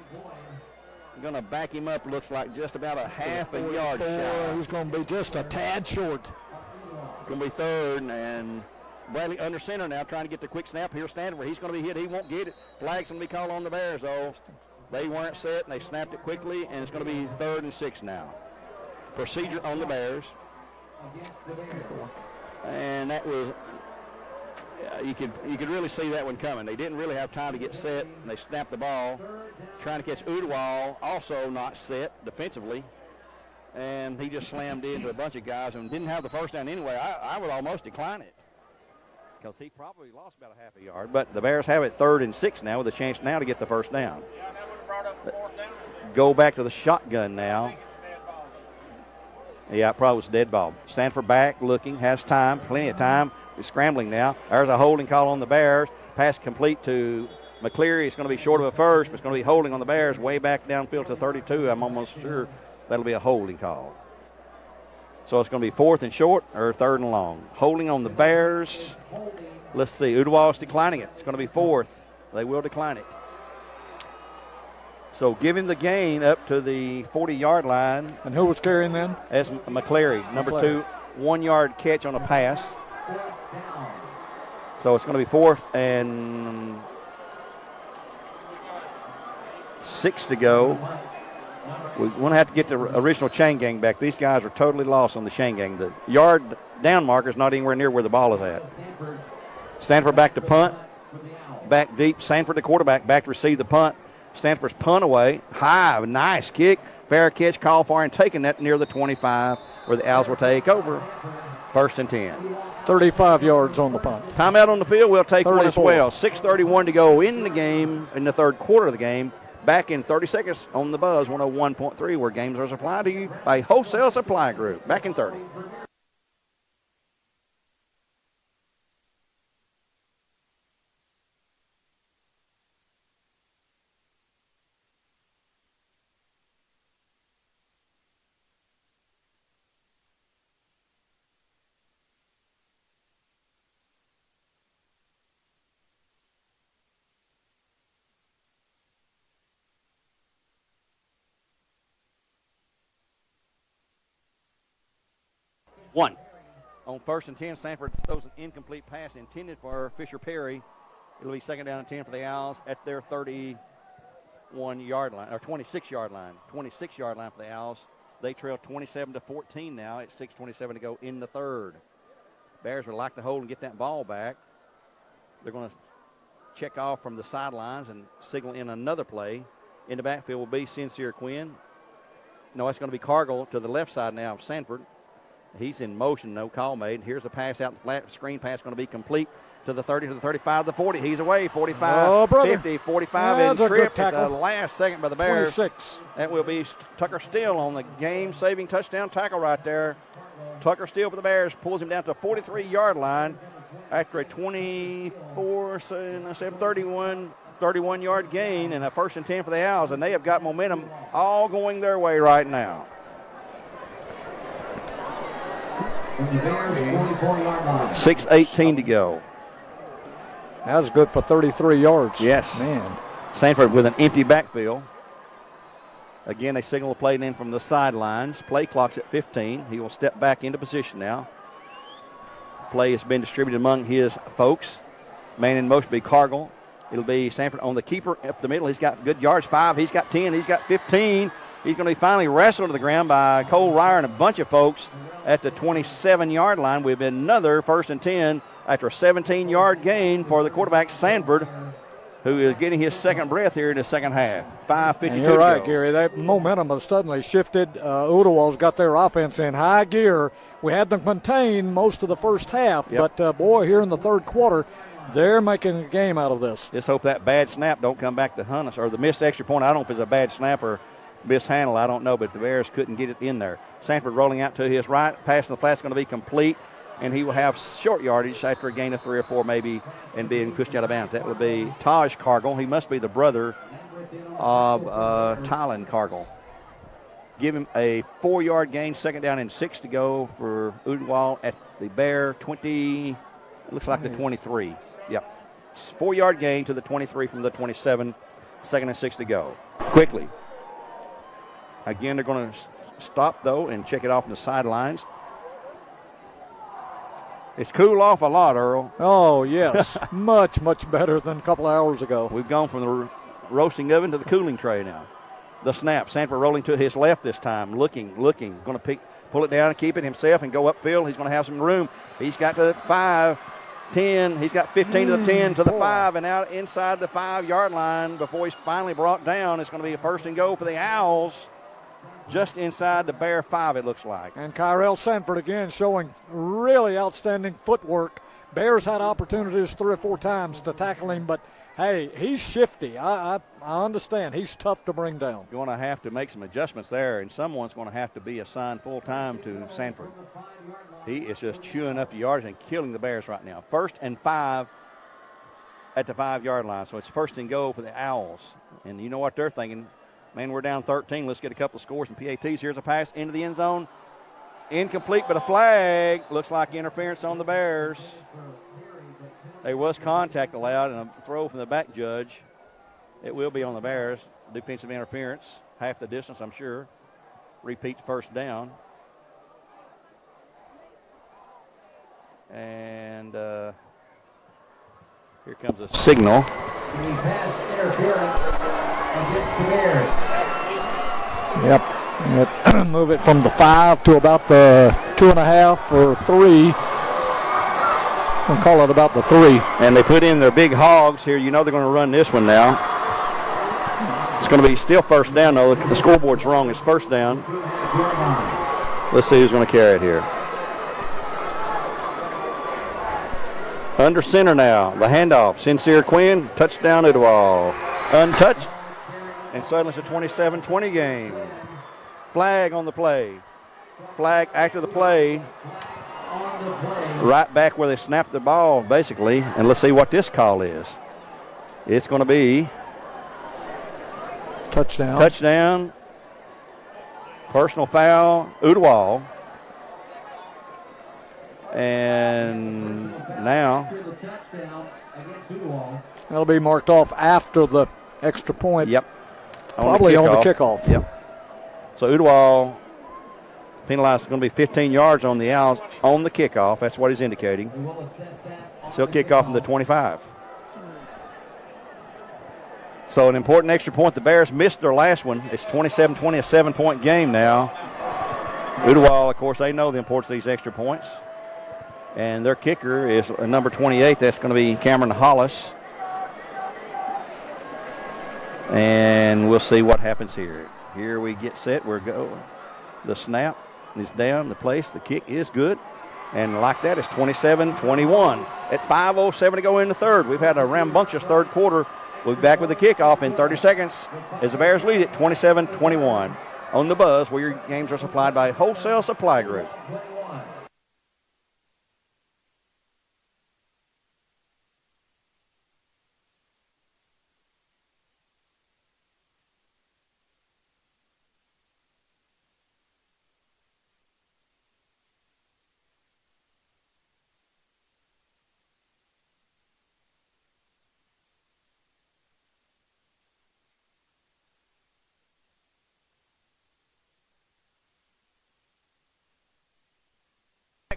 [SPEAKER 1] going to back him up, looks like just about a half a yard shy.
[SPEAKER 4] He's going to be just a tad short.
[SPEAKER 1] Going to be 3rd, and Bradley under center now trying to get the quick snap. Here's Stanford. He's going to be hit. He won't get it. Flag's going to be called on the Bears, though. They weren't set, and they snapped it quickly, and it's going to be 3rd and 6 now. Procedure on the Bears. And that was, you could really see that one coming. They didn't really have time to get set, and they snapped the ball. Trying to catch Ooltewah, also not set defensively. and he just slammed into a bunch of guys and didn't have the first down anyway. I would almost decline it because he probably lost about a half a yard. But the Bears have it 3rd and 6 now with a chance now to get the first down.
[SPEAKER 2] Yeah, that would have brought up the 4th down.
[SPEAKER 1] Go back to the shotgun now. Yeah, it probably was a dead ball. Stanford back, looking, has time, plenty of time. He's scrambling now. There's a holding call on the Bears. Pass complete to McCleary. It's going to be short of a first, but it's going to be holding on the Bears way back downfield to 32. I'm almost sure that'll be a holding call. So it's going to be 4th and short or 3rd and long. Holding on the Bears. Let's see. Ooltewah is declining it. It's going to be 4th. They will decline it. So giving the gain up to the 40-yard line.
[SPEAKER 4] And who was carrying then?
[SPEAKER 1] As McCleary, number 2, 1-yard catch on a pass. So it's going to be 4th and 6 to go. We're going to have to get the original chain gang back. These guys are totally lost on the chain gang. The yard down marker is not anywhere near where the ball is at. Stanford back to punt. Back deep. Sanford, the quarterback, back to receive the punt. Stanford's punt away. High, nice kick. Fair catch, call for, and taking that near the 25 where the Owls will take over. 1st and 10.
[SPEAKER 4] 35 yards on the punt.
[SPEAKER 1] Timeout on the field. We'll take
[SPEAKER 4] 34.
[SPEAKER 1] one as well. 6:31 to go in the game, in the 3rd quarter of the game. Back in 30 seconds on the Buzz 101.3, where games are supplied to you by Wholesale Supply Group. Back in 30. One. On 1st and 10, Sanford throws an incomplete pass intended for Fisher Perry. It'll be 2nd down and 10 for the Owls at their 31-yard line, or 26-yard line. 26-yard line for the Owls. They trail 27-14 now at 6:27 to go in the 3rd. Bears would like to hold and get that ball back. They're going to check off from the sidelines and signal in another play. In the backfield will be Sincere Quinn. No, it's going to be Cargill to the left side now of Sanford. He's in motion, no call made. Here's a pass out the flat screen pass going to be complete to the 30, to the 35, the 40. He's away, 45, 50, 45, and tripped at the last second by the Bears.
[SPEAKER 4] 26.
[SPEAKER 1] That will be Tucker Steele on the game-saving touchdown tackle right there. Tucker Steele for the Bears pulls him down to the 43-yard line after a 31-yard gain and a 1st and 10 for the Owls, and they have got momentum all going their way right now. 6:18 to go.
[SPEAKER 4] That was good for 33 yards.
[SPEAKER 1] Yes.
[SPEAKER 4] Man.
[SPEAKER 1] Sanford with an empty backfield. Again, they signal a play in from the sidelines. Play clock's at 15. He will step back into position now. Play has been distributed among his folks. Man in motion will be Cargill. It'll be Sanford on the keeper up the middle. He's got good yards, 5. He's got 10. He's got 15. He's going to be finally wrestled to the ground by Cole Ryer and a bunch of folks at the 27-yard line. We've been another 1st and 10 after a 17-yard gain for the quarterback, Sanford, who is getting his second breath here in the second half. 5:52
[SPEAKER 4] and you're right, Gary. That momentum has suddenly shifted. Ooltewah's got their offense in high gear. We had them contained most of the first half, but, boy, here in the 3rd quarter, they're making a game out of this.
[SPEAKER 1] Just hope that bad snap don't come back to hunt us, or the missed extra point. I don't know if it's a bad snap or mishandle, I don't know, but the Bears couldn't get it in there. Sanford rolling out to his right. Pass in the flat's going to be complete, and he will have short yardage after a gain of 3 or 4 maybe and being pushed out of bounds. That would be Taj Cargill. He must be the brother of Tylen Cargill. Give him a 4-yard gain, 2nd down and 6 to go for Ooltewah at the Bear 20, looks like the 23. Yep. 4-yard gain to the 23 from the 27, 2nd and 6 to go. Quickly. Again, they're going to stop, though, and check it off on the sidelines. It's cooled off a lot, Earl.
[SPEAKER 4] Oh, yes. much, much better than a couple hours ago.
[SPEAKER 1] We've gone from the roasting oven to the cooling tray now. The snap. Sanford rolling to his left this time. Looking. Going to pull it down and keep it himself and go upfield. He's going to have some room. He's got to the 5, 10. He's got 15 to the 10 to the 5 and out inside the 5-yard line before he's finally brought down. It's going to be a 1st and goal for the Owls just inside the Bear 5, it looks like.
[SPEAKER 4] And Kyrell Sanford again showing really outstanding footwork. Bears had opportunities 3 or 4 times to tackle him, but hey, he's shifty. I understand. He's tough to bring down.
[SPEAKER 1] Going to have to make some adjustments there, and someone's going to have to be assigned full-time to Sanford. He is just chewing up the yardage and killing the Bears right now. 1st and 5 at the 5-yard line, so it's 1st and goal for the Owls. And you know what they're thinking? Man, we're down 13. Let's get a couple of scores and PATs. Here's a pass into the end zone. Incomplete, but a flag. Looks like interference on the Bears. There was contact allowed and a throw from the back judge. It will be on the Bears. Defensive interference, half the distance, I'm sure. Repeats 1st down. And here comes a signal.
[SPEAKER 7] Pass interference against the Bears.
[SPEAKER 4] Yep. Move it from the 5 to about the 2.5 or 3. We'll call it about the 3.
[SPEAKER 1] And they put in their big hogs here. You know they're going to run this one now. It's going to be still 1st down, though. The scoreboard's wrong. It's 1st down. Let's see who's going to carry it here. Under center now. The handoff. Sincere Quinn. Touchdown Ooltewah. Untouched. And suddenly it's a 27-20 game. Flag on the play. Flag after the play. Right back where they snapped the ball, basically. And let's see what this call is. It's going to be
[SPEAKER 4] touchdown.
[SPEAKER 1] Touchdown. Personal foul. Ooltewah. And now
[SPEAKER 4] that'll be marked off after the extra point.
[SPEAKER 1] Yep.
[SPEAKER 4] Probably on the kickoff.
[SPEAKER 1] Yep. So Ooltewah penalized is going to be 15 yards on the Owls on the kickoff. That's what he's indicating. So he'll kick off from the 25. So an important extra point. The Bears missed their last one. It's 27-20, a 7-point game now. Ooltewah, of course, they know the importance of these extra points. And their kicker is number 28. That's going to be Cameron Hollis. And we'll see what happens here. Here we get set. We're going. The snap is down. The place. The kick is good. And like that, it's 27-21. At 5:07 to go in the third. We've had a rambunctious third quarter. We'll be back with the kickoff in 30 seconds as the Bears lead it 27-21. On the Buzz, where your games are supplied by Wholesale Supply Group.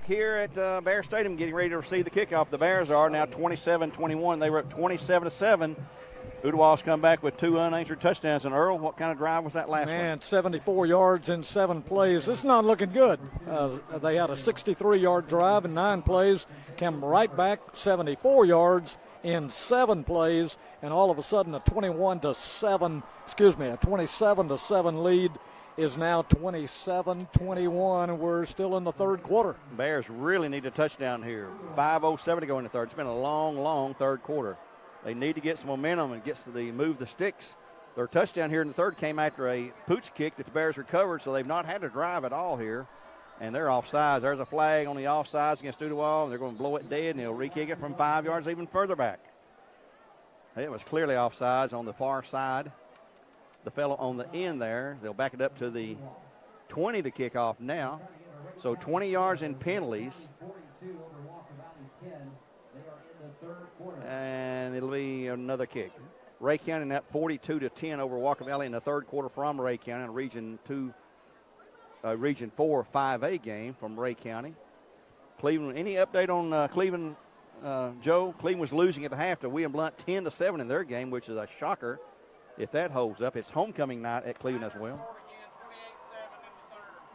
[SPEAKER 1] Here at Bear Stadium, getting ready to receive the kickoff. The Bears are now 27-21. They were up 27-7. Ooltewah's come back with 2 unanswered touchdowns. And Earl, what kind of drive was that last one?
[SPEAKER 4] Man, 74 yards in 7 plays. This is not looking good. They had a 63-yard drive in 9 plays, came right back 74 yards in 7 plays, and all of a sudden a 27-7 lead is now 27-21. We're still in the third quarter.
[SPEAKER 1] Bears really need a touchdown here. 5:07 to go in the third. It's been a long, long third quarter. They need to get some momentum and move the sticks. Their touchdown here in the third came after a pooch kick that the Bears recovered, so they've not had to drive at all here. And they're offsides. There's a flag on the offsides against Ooltewah, and they're going to blow it dead, and they'll re-kick it from 5 yards even further back. It was clearly offsides on the far side. The fellow on the end there, they'll back it up to the 20 to kick off now. So 20 yards in penalties. And it'll be another kick. Ray County in that 42-10 over Walker Valley in the third quarter from Ray County in Region 4 5A game from Ray County. Cleveland, any update on Cleveland, Joe? Cleveland was losing at the half to William Blount 10-7 in their game, which is a shocker. If that holds up, it's homecoming night at Cleveland as well.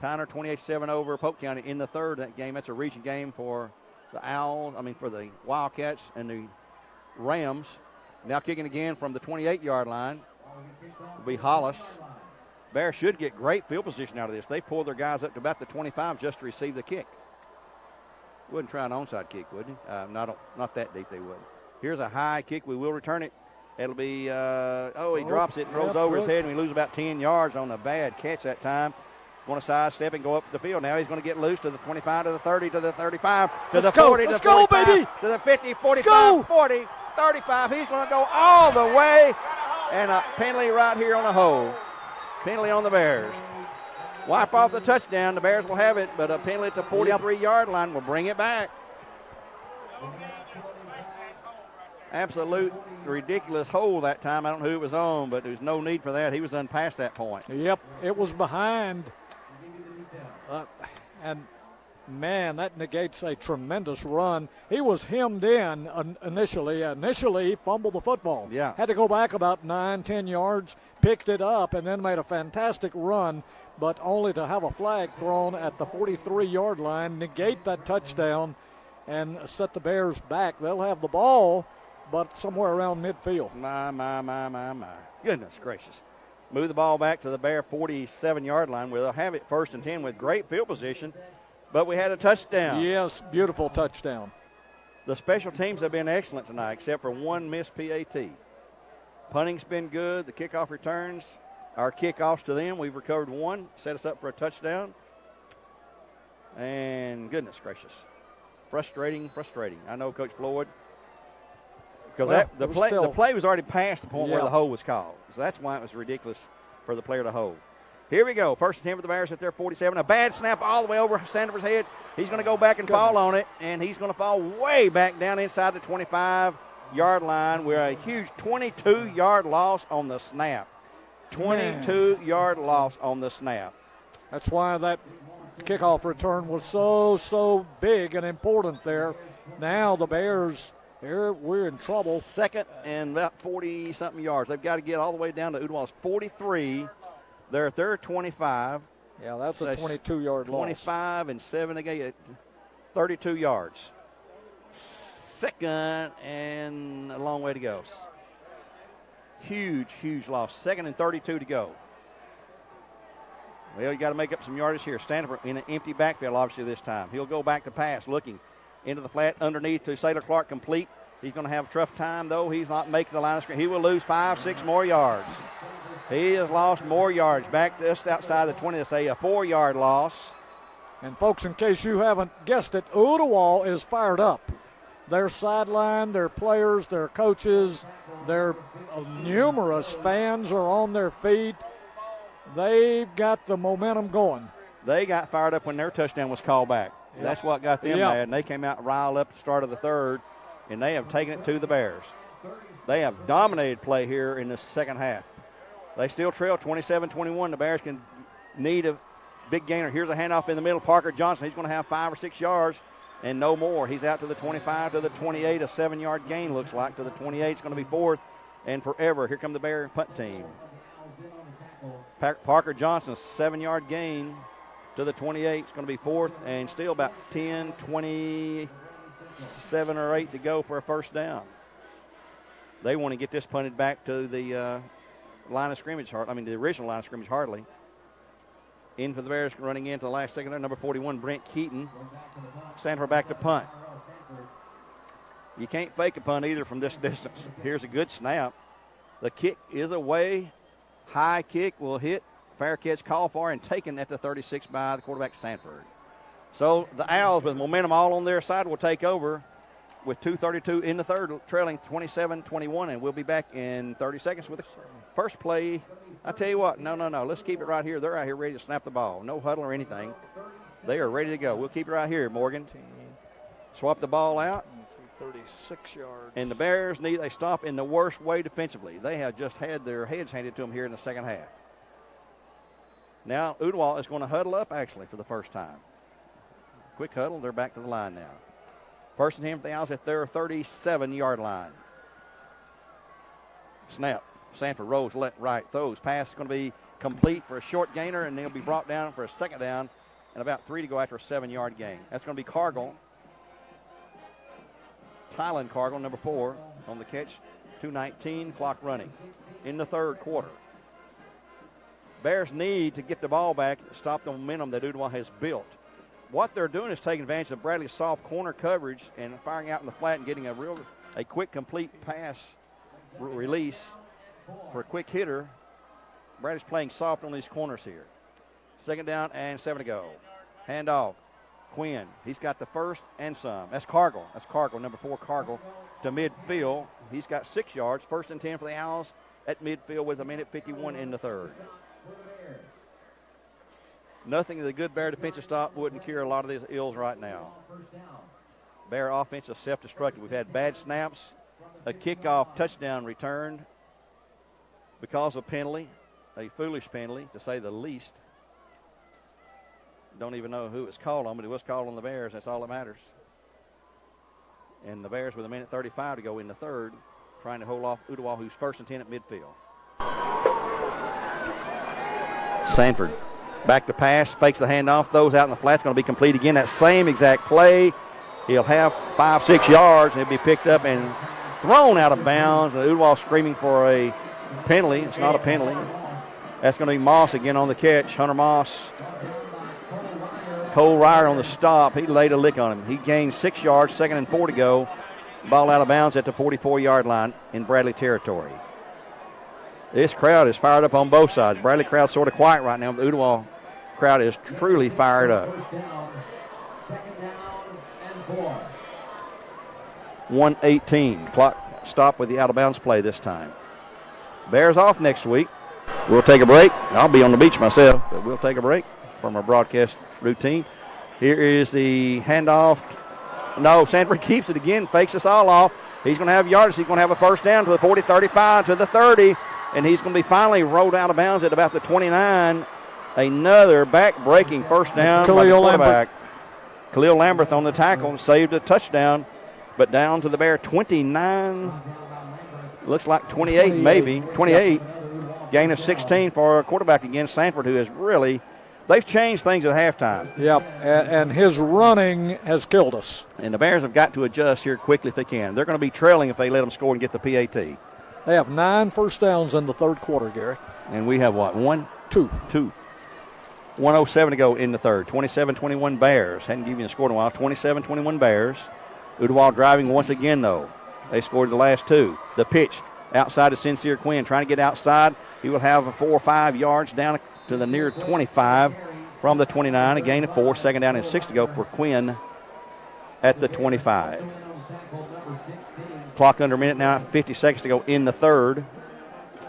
[SPEAKER 1] Tyner 28-7 over Polk County in the third that game. That's a region game for the for the Wildcats and the Rams. Now kicking again from the 28-yard line will be Hollis. Bears should get great field position out of this. They pull their guys up to about the 25 just to receive the kick. Wouldn't try an onside kick, would he? Not that deep they wouldn't. Here's a high kick. We will return it. It'll be, he drops it and rolls over his head, and we lose about 10 yards on a bad catch that time. Want to sidestep and go up the field. Now he's going to get loose to the 25, to the 30, to the 35, to the 40, to the 45, to the 50, 45, 40, 35. He's going to go all the way, and a penalty right here on the hole. Penalty on the Bears. Wipe off the touchdown. The Bears will have it, but a penalty at the 43-yard line will bring it back. Absolute ridiculous hole that time. I don't know who it was on, but there's no need for that. He was past that point.
[SPEAKER 4] Yep, it was behind. And, man, that negates a tremendous run. He was hemmed in initially. Initially, he fumbled the football.
[SPEAKER 1] Yeah.
[SPEAKER 4] Had to go back about 9-10 yards, picked it up, and then made a fantastic run, but only to have a flag thrown at the 43-yard line, negate that touchdown, and set the Bears back. They'll have the ball, but somewhere around midfield.
[SPEAKER 1] My. Goodness gracious. Move the ball back to the Bear 47-yard line where they'll have it 1st and 10 with great field position, but we had a touchdown.
[SPEAKER 4] Yes, beautiful touchdown.
[SPEAKER 1] The special teams have been excellent tonight except for one missed PAT. Punting's been good. The kickoff returns, our kickoffs to them, we've recovered one, set us up for a touchdown. And goodness gracious. Frustrating. I know, Coach Floyd. Because the play was already past the point where the hold was called. So that's why it was ridiculous for the player to hold. Here we go. 1st and 10 for the Bears at their 47. A bad snap all the way over Sandifer's head. He's going to go back and fall on it, and he's going to fall way back down inside the 25-yard line with a huge 22-yard loss on the snap. 22-yard loss on the snap.
[SPEAKER 4] That's why that kickoff return was so big and important there. Now the Bears, we're in trouble.
[SPEAKER 1] 2nd and about 40-something yards. They've got to get all the way down to Ooltewah's 43. They're at their 25.
[SPEAKER 4] Yeah, that's a 22-yard loss.
[SPEAKER 1] 25 and 7. They get 32 yards. 2nd and a long way to go. Huge loss. 2nd and 32 to go. Well, you got to make up some yardage here. Stanford in an empty backfield, obviously, this time. He'll go back to pass, looking into the flat underneath to Sailor Clark, complete. He's going to have a tough time, though. He's not making the line of scrimmage. He will lose 5-6 more yards. He has lost more yards. Back just outside the 20, they say a 4-yard loss.
[SPEAKER 4] And, folks, in case you haven't guessed it, Ooltewah is fired up. Their sideline, their players, their coaches, their numerous fans are on their feet. They've got the momentum going.
[SPEAKER 1] They got fired up when their touchdown was called back. Yep. That's what got them mad, and they came out riled up at the start of the 3rd, and they have taken it to the Bears. They have dominated play here in the second half. They still trail 27-21. The Bears can need a big gainer. Here's a handoff in the middle. Parker Johnson, he's going to have 5 or 6 yards and no more. He's out to the 25, to the 28. A 7-yard gain looks like. To the 28, it's going to be 4th and forever. Here come the Bear punt team. Parker Johnson, 7-yard gain to the 28. It's going to be 4th and still about 10, 27 or 8 to go for a first down. They want to get this punted back to the line of scrimmage. The original line of scrimmage, hardly. In for the Bears, running into the last second there, number 41, Brent Keaton. Sanford back to punt. You can't fake a punt either from this distance. Here's a good snap. The kick is away. High kick will hit. Fair catch called for and taken at the 36 by the quarterback, Sanford. So the Owls, with momentum all on their side, will take over with 2:32 in the 3rd, trailing 27-21, and we'll be back in 30 seconds with the first play. I tell you what, no. Let's keep it right here. They're out here ready to snap the ball. No huddle or anything. They are ready to go. We'll keep it right here, Morgan. Swap the ball out.
[SPEAKER 4] 36 yards.
[SPEAKER 1] And the Bears need a stop in the worst way defensively. They have just had their heads handed to them here in the second half. Now Ooltewah is going to huddle up, actually, for the first time. Quick huddle. They're back to the line now. 1st and 10 for the Owls at their 37-yard line. Snap. Sanford rolls left, right, throws. Pass is going to be complete for a short gainer, and they'll be brought down for a second down and about 3 to go after a 7-yard gain. That's going to be Cargill. Tylen Cargill, number 4, on the catch. 2:19, clock running in the 3rd quarter. Bears need to get the ball back, stop the momentum that Ooltewah has built. What they're doing is taking advantage of Bradley's soft corner coverage and firing out in the flat and getting a quick, complete pass release for a quick hitter. Bradley's playing soft on these corners here. 2nd down and 7 to go. Handoff. Quinn. He's got the first and some. That's Cargill. Number 4, Cargill to midfield. He's got 6 yards. 1st and 10 for the Owls at midfield with 1:51 in the third. Nothing that a good Bear defensive stop wouldn't cure a lot of these ills right now. Bear offense is self-destructive. We've had bad snaps, a kickoff touchdown returned because of penalty, a foolish penalty to say the least. Don't even know who it was called on, but it was called on the Bears. That's all that matters. And the Bears with 1:35 to go in the third, trying to hold off Ooltewah, who's 1st and 10 at midfield. Sanford back to pass, fakes the handoff, throws out in the flat. It's going to be complete again. That same exact play. He'll have 5-6 yards, and he'll be picked up and thrown out of bounds. And Ooltewah screaming for a penalty. It's not a penalty. That's going to be Moss again on the catch. Hunter Moss. Cole Ryer on the stop. He laid a lick on him. He gained 6 yards, 2nd and 4 to go. Ball out of bounds at the 44-yard line in Bradley territory. This crowd is fired up on both sides. Bradley crowd sort of quiet right now, but the Ooltewah crowd is truly fired up. 1:18. Clock stop with the out-of-bounds play this time. Bears off next week. We'll take a break. I'll be on the beach myself, but we'll take a break from our broadcast routine. Here is the handoff. No, Sanford keeps it again, fakes us all off. He's going to have yardage. He's going to have a first down to the 40, 35, to the 30, and he's going to be finally rolled out of bounds at about the 29. Another back-breaking first down by the quarterback. Khalil Lamberth on the tackle and saved a touchdown, but down to the Bear 29, looks like 28 maybe, 28. Gain of 16 for a quarterback against Sanford, who has really, they've changed things at halftime.
[SPEAKER 4] Yep, and his running has killed us.
[SPEAKER 1] And the Bears have got to adjust here quickly if they can. They're going to be trailing if they let them score and get the PAT.
[SPEAKER 4] They have 9 first downs in the third quarter, Gary.
[SPEAKER 1] And we have what, 1?
[SPEAKER 4] 2.
[SPEAKER 1] 1:07 to go in the third. 27-21 Bears. Hadn't given you a score in a while. 27-21 Bears. Ooltewah driving once again, though. They scored the last 2. The pitch outside to Sincere Quinn. Trying to get outside. He will have 4 or 5 yards down to the near 25 from the 29. A gain of 4. 2nd down and 6 to go for Quinn at the 25. Clock under a minute now. 50 seconds to go in the third.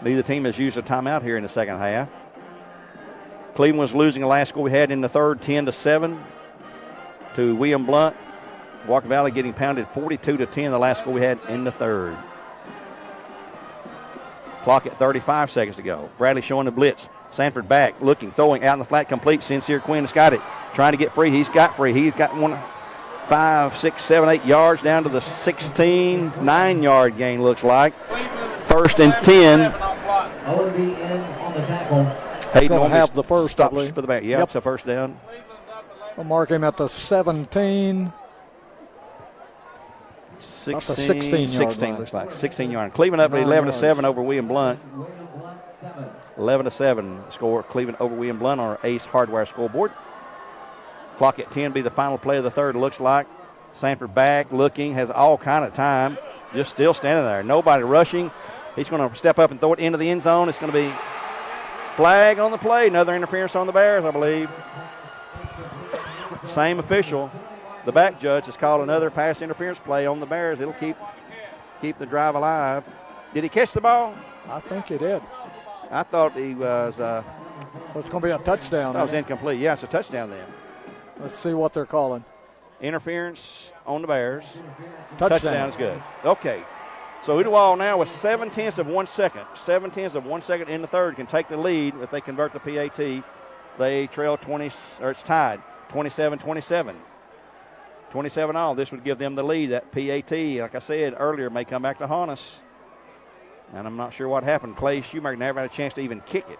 [SPEAKER 1] Neither team has used a timeout here in the second half. Cleveland was losing the last score we had in the third, 10-7 to William Blount. Walker Valley getting pounded 42-10, the last score we had in the third. Clock at 35 seconds to go. Bradley showing the blitz. Sanford back, looking, throwing out in the flat, complete. Sincere Quinn has got it. Trying to get free. He's got free. He's got 5, 6, 7, 8 yards down to the 16. 9-yard gain looks like. 1st and 10.
[SPEAKER 7] Owenby in on the tackle.
[SPEAKER 1] Hayden
[SPEAKER 4] Going to have the first, I
[SPEAKER 1] stops
[SPEAKER 4] believe.
[SPEAKER 1] for the back. Yeah,
[SPEAKER 4] Yep.
[SPEAKER 1] it's a first down.
[SPEAKER 4] We'll mark him at the 17.
[SPEAKER 1] 16,
[SPEAKER 4] 16-yard line.
[SPEAKER 1] looks like 16-yard. Cleveland up 11-7 over William Blount. 11-7 score. Cleveland over William Blount on our Ace Hardware scoreboard. Clock at 10 be the final play of the third. It looks like Sanford back, looking, has all kind of time, just still standing there. Nobody rushing. He's going to step up and throw it into the end zone. It's going to be flag on the play. Another interference on the Bears, I believe. Same official. The back judge has called another pass interference play on the Bears. It'll keep the drive alive. Did he catch the ball?
[SPEAKER 4] I think he did.
[SPEAKER 1] I thought he was.
[SPEAKER 4] It's going to be a touchdown.
[SPEAKER 1] That was incomplete. Yeah, it's a touchdown then.
[SPEAKER 4] Let's see what they're calling.
[SPEAKER 1] Interference on the Bears.
[SPEAKER 4] Touchdown
[SPEAKER 1] is good. Okay. So Ooltewah now with 7/10 of 1 second. 7/10 of 1 second in the third can take the lead if they convert the PAT. They trail 20, or it's tied 27-27. 27 all. This would give them the lead. That PAT, like I said earlier, may come back to haunt us. And I'm not sure what happened. Clay Schumacher never had a chance to even kick it.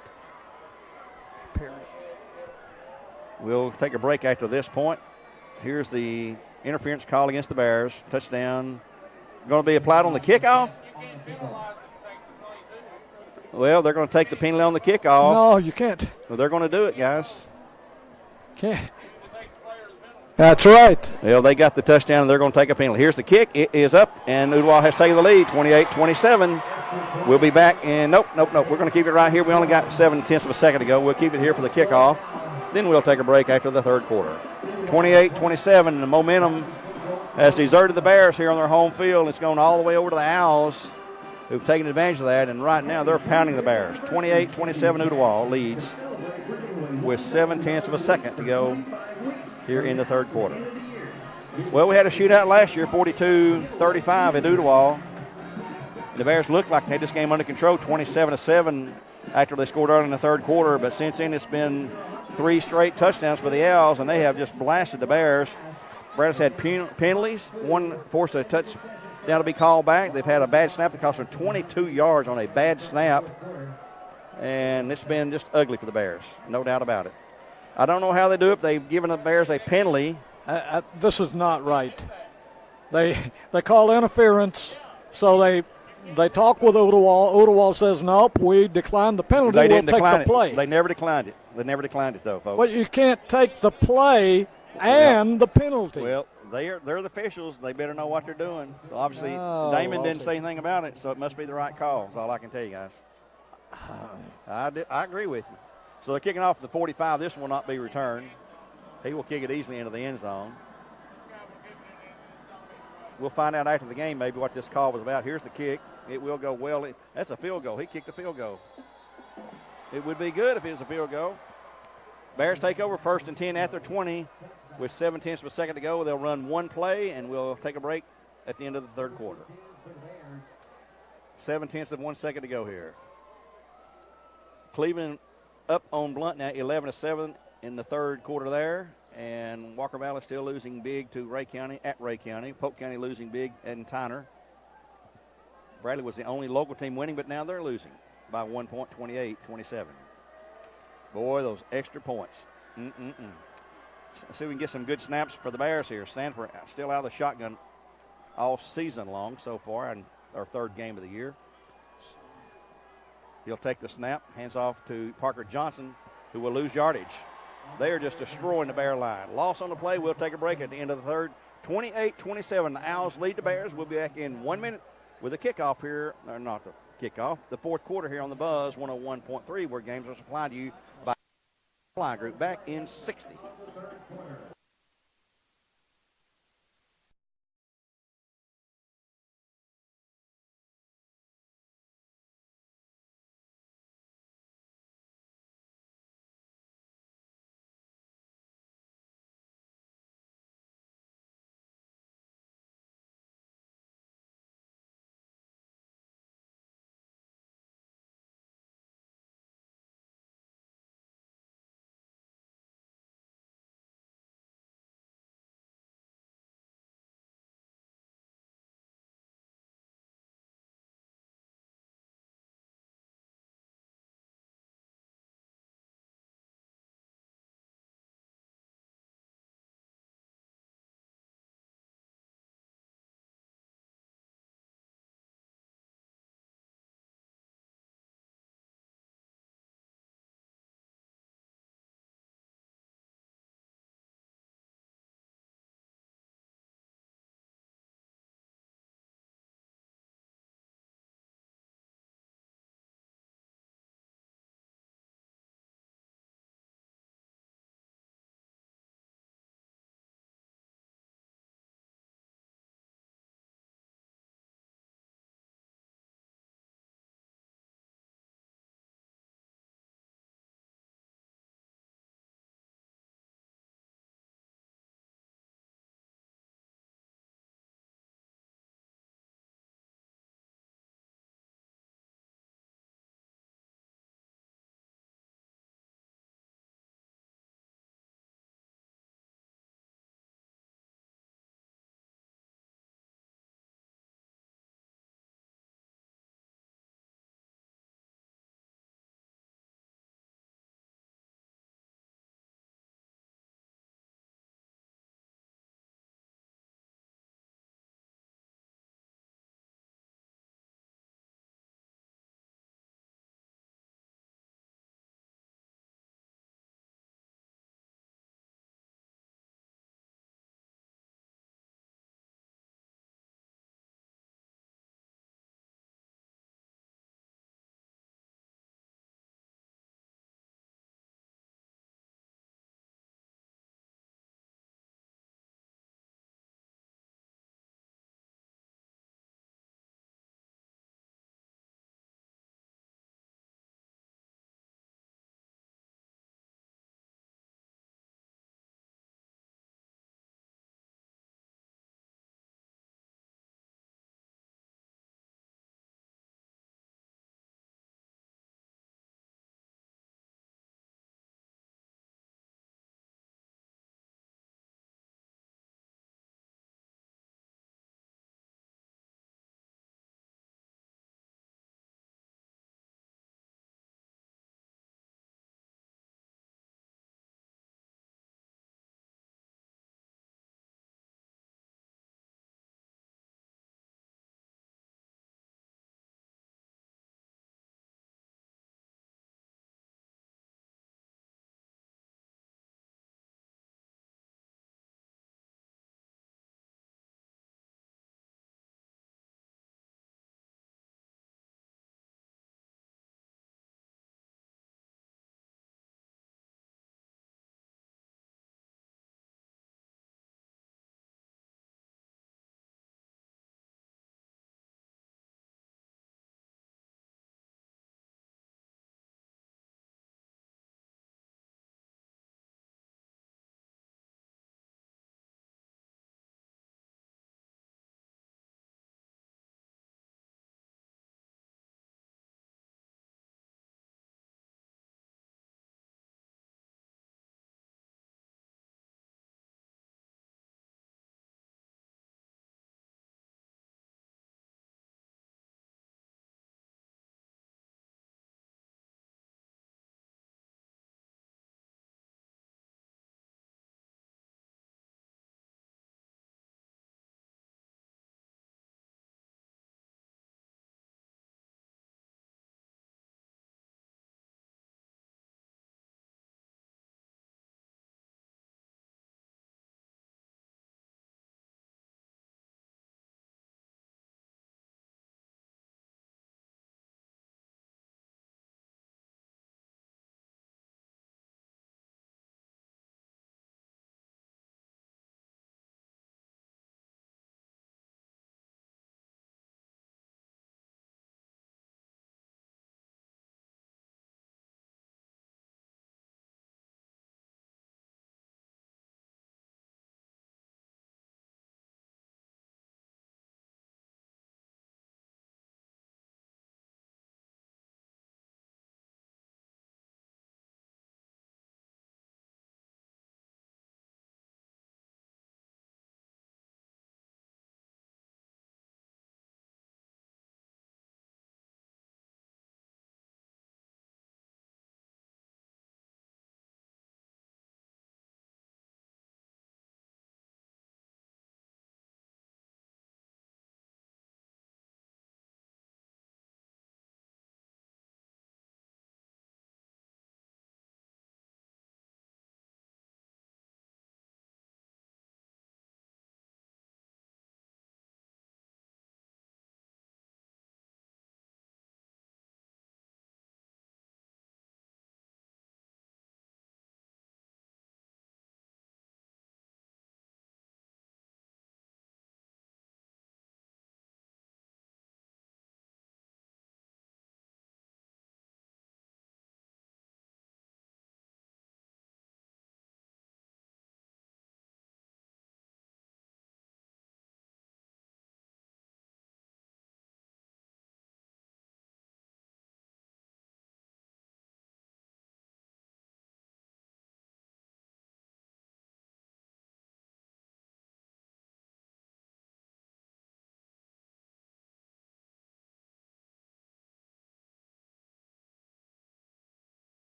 [SPEAKER 4] Perry.
[SPEAKER 1] We'll take a break after this point. Here's the interference call against the Bears. Touchdown going to be applied on the kickoff. Well, they're going to take the penalty on the kickoff.
[SPEAKER 4] No, you can't.
[SPEAKER 1] Well, they're going to do it, guys.
[SPEAKER 4] Can't. That's right.
[SPEAKER 1] Well, they got the touchdown, and they're going to take a penalty. Here's the kick. It is up, and Ooltewah has taken the lead, 28-27. We'll be back, and nope. We're going to keep it right here. We only got 7/10 of a second to go. We'll keep it here for the kickoff. Then we'll take a break after the third quarter. 28-27, and the momentum has deserted the Bears here on their home field. It's gone all the way over to the Owls, who've taken advantage of that, and right now they're pounding the Bears. 28-27, Ooltewah leads with 7/10 of a second to go here in the third quarter. Well, we had a shootout last year, 42-35 at Ooltewah. The Bears looked like they had this game under control, 27-7 after they scored early in the third quarter, but since then it's been 3 straight touchdowns for the Owls, and they have just blasted the Bears. Bears had penalties, one forced a touchdown to be called back. They've had a bad snap that cost them 22 yards on a bad snap, and it's been just ugly for the Bears, no doubt about it. I don't know how they do it. They've given the Bears a penalty.
[SPEAKER 4] This is not right. They call interference, so they talk with Ooltewah. Ooltewah says, nope, we declined the penalty.
[SPEAKER 1] They
[SPEAKER 4] we'll
[SPEAKER 1] didn't
[SPEAKER 4] take
[SPEAKER 1] decline
[SPEAKER 4] the play.
[SPEAKER 1] it. They never declined it. They never declined it, though, folks.
[SPEAKER 4] Well, you can't take the play and the penalty.
[SPEAKER 1] Well, they're the officials. They better know what they're doing. So, obviously, Damon didn't say anything about it, so it must be the right call. That's all I can tell you guys. I agree with you. So they're kicking off the 45. This will not be returned. He will kick it easily into the end zone. We'll find out after the game maybe what this call was about. Here's the kick. It will go well. That's a field goal. He kicked a field goal. It would be good if it was a field goal. Bears take over 1st and 10 at their 20 with 7/10 of a second to go. They'll run one play, and we'll take a break at the end of the third quarter. 7/10 of 1 second to go here. Cleveland up on Blunt now, 11-7 in the third quarter there, and Walker Valley still losing big to Ray County at Ray County. Polk County losing big at Tyner. Bradley was the only local team winning, but now they're losing by 1 point, 28-27. Boy, those extra points. Let's see if we can get some good snaps for the Bears here. Sanford still out of the shotgun all season long so far in our third game of the year. He'll take the snap, hands off to Parker Johnson, who will lose yardage. They are just destroying the Bear line. Loss on the play. We'll take a break at the end of the third. 28-27, the Owls lead the Bears. We'll be back in 1 minute with a kickoff here, or not the kickoff, the fourth quarter here on the Buzz 101.3, where games are supplied to you by Supply Group. Back in 60.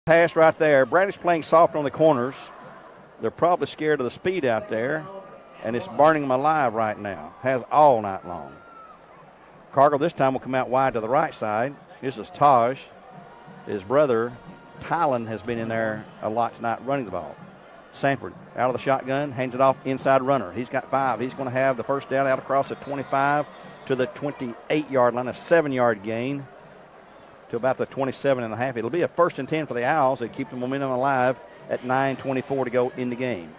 [SPEAKER 1] Pass right there. Bradley's playing soft on the corners. They're probably scared of the speed out there, and it's burning them alive right now. Has all night long. Cargill this time will come out wide to the right side. This is Taj. His brother, Tylen, has been in there a lot tonight running the ball. Sanford out of the shotgun, hands it off inside runner. He's got 5. He's going to have the first down out across the 25 to the 28-yard line, a 7-yard gain to about the 27.5. It'll be a 1st and 10 for the Owls. They keep the momentum alive at 9:24 to go in the game.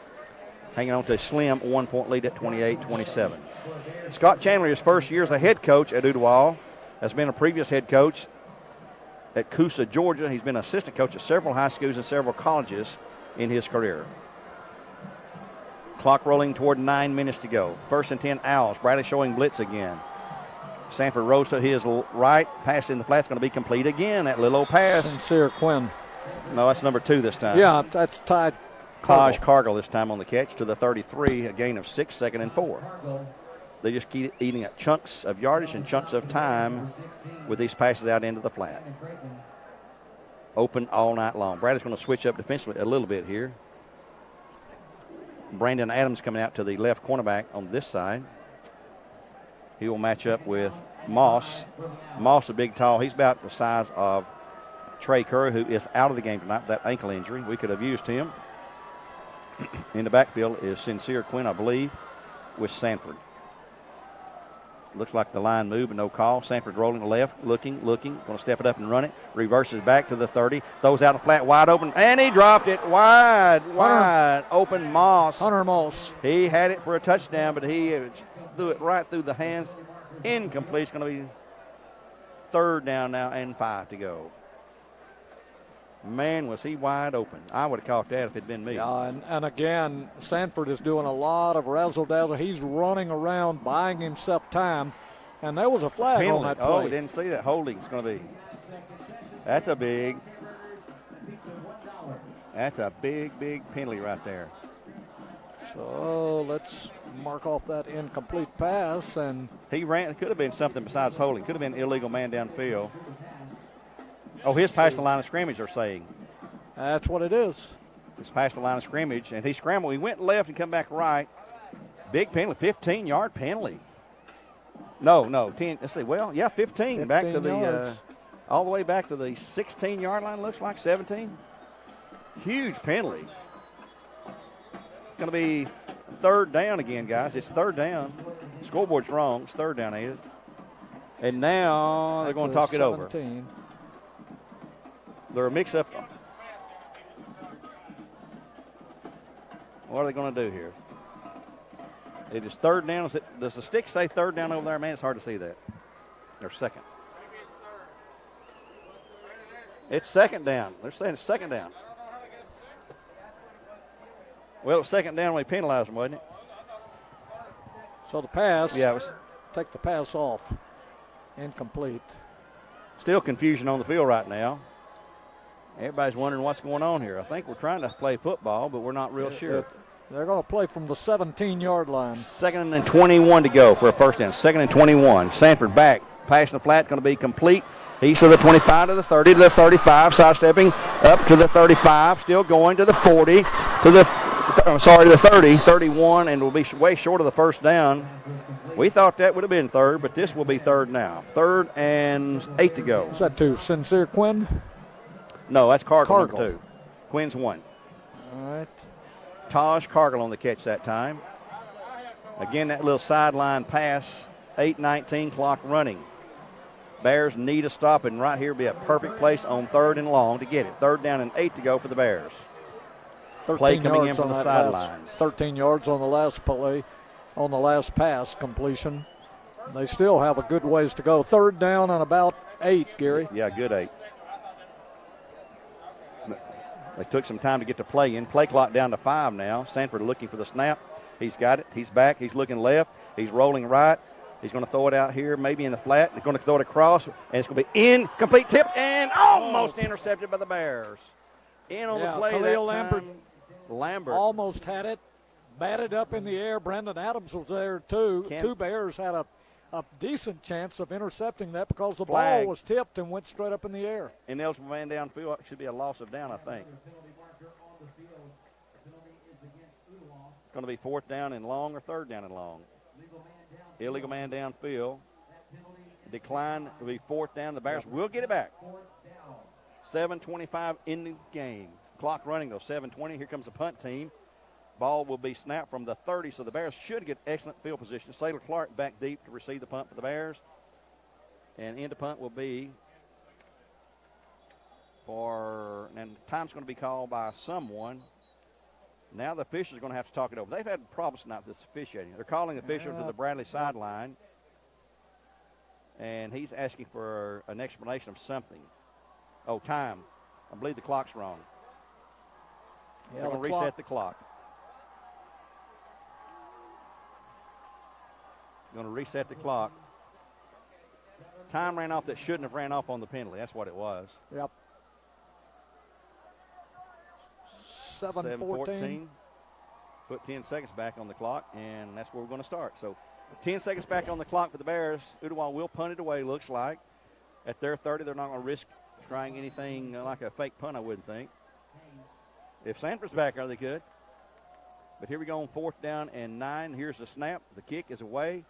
[SPEAKER 1] Hanging on to a slim 1-point lead at 28-27. Scott Chandler, his first year as a head coach at Ooltewah, has been a previous head coach at Coosa, Georgia. He's been assistant coach at several high schools and several colleges in his career. Clock rolling toward 9 minutes to go. 1st and 10 Owls. Bradley showing blitz again. Sanford rolls to his right. Pass in the flat's going to be complete again. That little old pass.
[SPEAKER 4] Sincere Quinn.
[SPEAKER 1] No, that's number 2 this time.
[SPEAKER 4] Yeah, that's Taj
[SPEAKER 1] Cargill this time on the catch to the 33, a gain of 6, 2nd and 4. They just keep eating at chunks of yardage and chunks of time with these passes out into the flat. Open all night long. Bradley's going to switch up defensively a little bit here. Brandon Adams coming out to the left cornerback on this side. He will match up with Moss. Moss, a big, tall. He's about the size of Trey Curry, who is out of the game tonight with that ankle injury. We could have used him. In the backfield is Sincere Quinn, I believe, with Sanford. Looks like the line moved, but no call. Sanford rolling to left, looking, going to step it up and run it. Reverses back to the 30, throws out a flat, wide open, and he dropped it wide open. Moss.
[SPEAKER 4] Hunter Moss.
[SPEAKER 1] He had it for a touchdown, but he threw it right through the hands. Incomplete. It's going to be 3rd down now and 5 to go. Man, was he wide open. I would have caught that if it had been me.
[SPEAKER 4] Yeah, and again, Sanford is doing a lot of razzle-dazzle. He's running around, buying himself time, and there was a flag on that play.
[SPEAKER 1] Oh, we didn't see that. Holding is going to be. That's a big penalty right there.
[SPEAKER 4] So let's mark off that incomplete pass. And
[SPEAKER 1] he ran. It could have been something besides holding. Could have been illegal man downfield. Oh, his past the line of scrimmage, they're saying.
[SPEAKER 4] That's what it is.
[SPEAKER 1] It's past the line of scrimmage, and he scrambled. He went left and come back right. Big penalty, 15-yard penalty. No, 10. Let's see. Well, yeah, 15 back to the all the way back to the 16-yard line. Looks like 17. Huge penalty. It's going to be 3rd down again, guys. It's 3rd down. Scoreboard's wrong. It's 3rd down, ain't it? And now they're going to talk it over. They're a mix-up. What are they going to do here? It is 3rd down. Does the stick say 3rd down over there? Man, it's hard to see that. Or 2nd. It's 2nd down. They're saying it's 2nd down. Well, it was 2nd down when they penalized them, wasn't it?
[SPEAKER 4] So the pass.
[SPEAKER 1] Yeah, it was.
[SPEAKER 4] Take the pass off. Incomplete.
[SPEAKER 1] Still confusion on the field right now. Everybody's wondering what's going on here. I think we're trying to play football, but we're not real sure.
[SPEAKER 4] They're going to play from the 17-yard line.
[SPEAKER 1] 2nd and 21 to go for a 1st down. 2nd and 21. Sanford back. Pass in the flat going to be complete. He's to the 25 to the 30 to the 35. Sidestepping up to the 35. Still going to the 40 to the 30, 31, and will be way short of the 1st down. We thought that would have been 3rd, but this will be 3rd now. 3rd and 8 to go.
[SPEAKER 4] Is that to Sincere Quinn?
[SPEAKER 1] No, that's Cargill. Number 2. Quinn's 1.
[SPEAKER 4] All right.
[SPEAKER 1] Taj Cargill on the catch that time. Again, that little sideline pass. 8:19 clock running. Bears need a stop, and right here would be a perfect place on 3rd and long to get it. 3rd down and 8 to go for the Bears. Play coming in from the sidelines.
[SPEAKER 4] 13 yards on the last play, on the last pass completion. They still have a good ways to go. 3rd down and about 8, Gary.
[SPEAKER 1] Yeah, good 8. They took some time to get the play in. Play clock down to 5 now. Sanford looking for the snap. He's got it. He's back. He's looking left. He's rolling right. He's going to throw it out here, maybe in the flat. He's going to throw it across, and it's going to be incomplete tip and almost intercepted by the Bears. In on the play
[SPEAKER 4] Khalil
[SPEAKER 1] that time. Lambert
[SPEAKER 4] almost had it. Batted up in the air. Brendan Adams was there, too. Two Bears had a a decent chance of intercepting that because the
[SPEAKER 1] Flag.
[SPEAKER 4] ball was tipped and went straight up in the air.
[SPEAKER 1] Ineligible man downfield. It should be a loss of down, I think. It's going to be 4th down and long or 3rd down and long. Illegal man downfield. Decline will be 4th down. The Bears will get it back. 7:25 in the game. Clock running though, 7:20. Here comes the punt team. Ball will be snapped from the 30, so the Bears should get excellent field position. Sailor Clark back deep to receive the punt for the Bears. And into punt will be and time's going to be called by someone. Now the officials are going to have to talk it over. They've had problems tonight with this officiating. They're calling the official to the Bradley sideline, and he's asking for an explanation of something. Oh, time. I believe the clock's wrong.
[SPEAKER 4] Yeah,
[SPEAKER 1] They're going to reset the clock. Going to reset the clock. Time ran off that shouldn't have ran off on the penalty. That's what it was.
[SPEAKER 4] Yep. 7:14.
[SPEAKER 1] Put 10 seconds back on the clock, and that's where we're going to start. So 10 seconds back on the clock for the Bears. Ooltewah will punt it away, looks like. At their 30, they're not going to risk trying anything like a fake punt, I wouldn't think. If Sanford's back there, they could. But here we go on 4th down and 9. Here's the snap. The kick is away.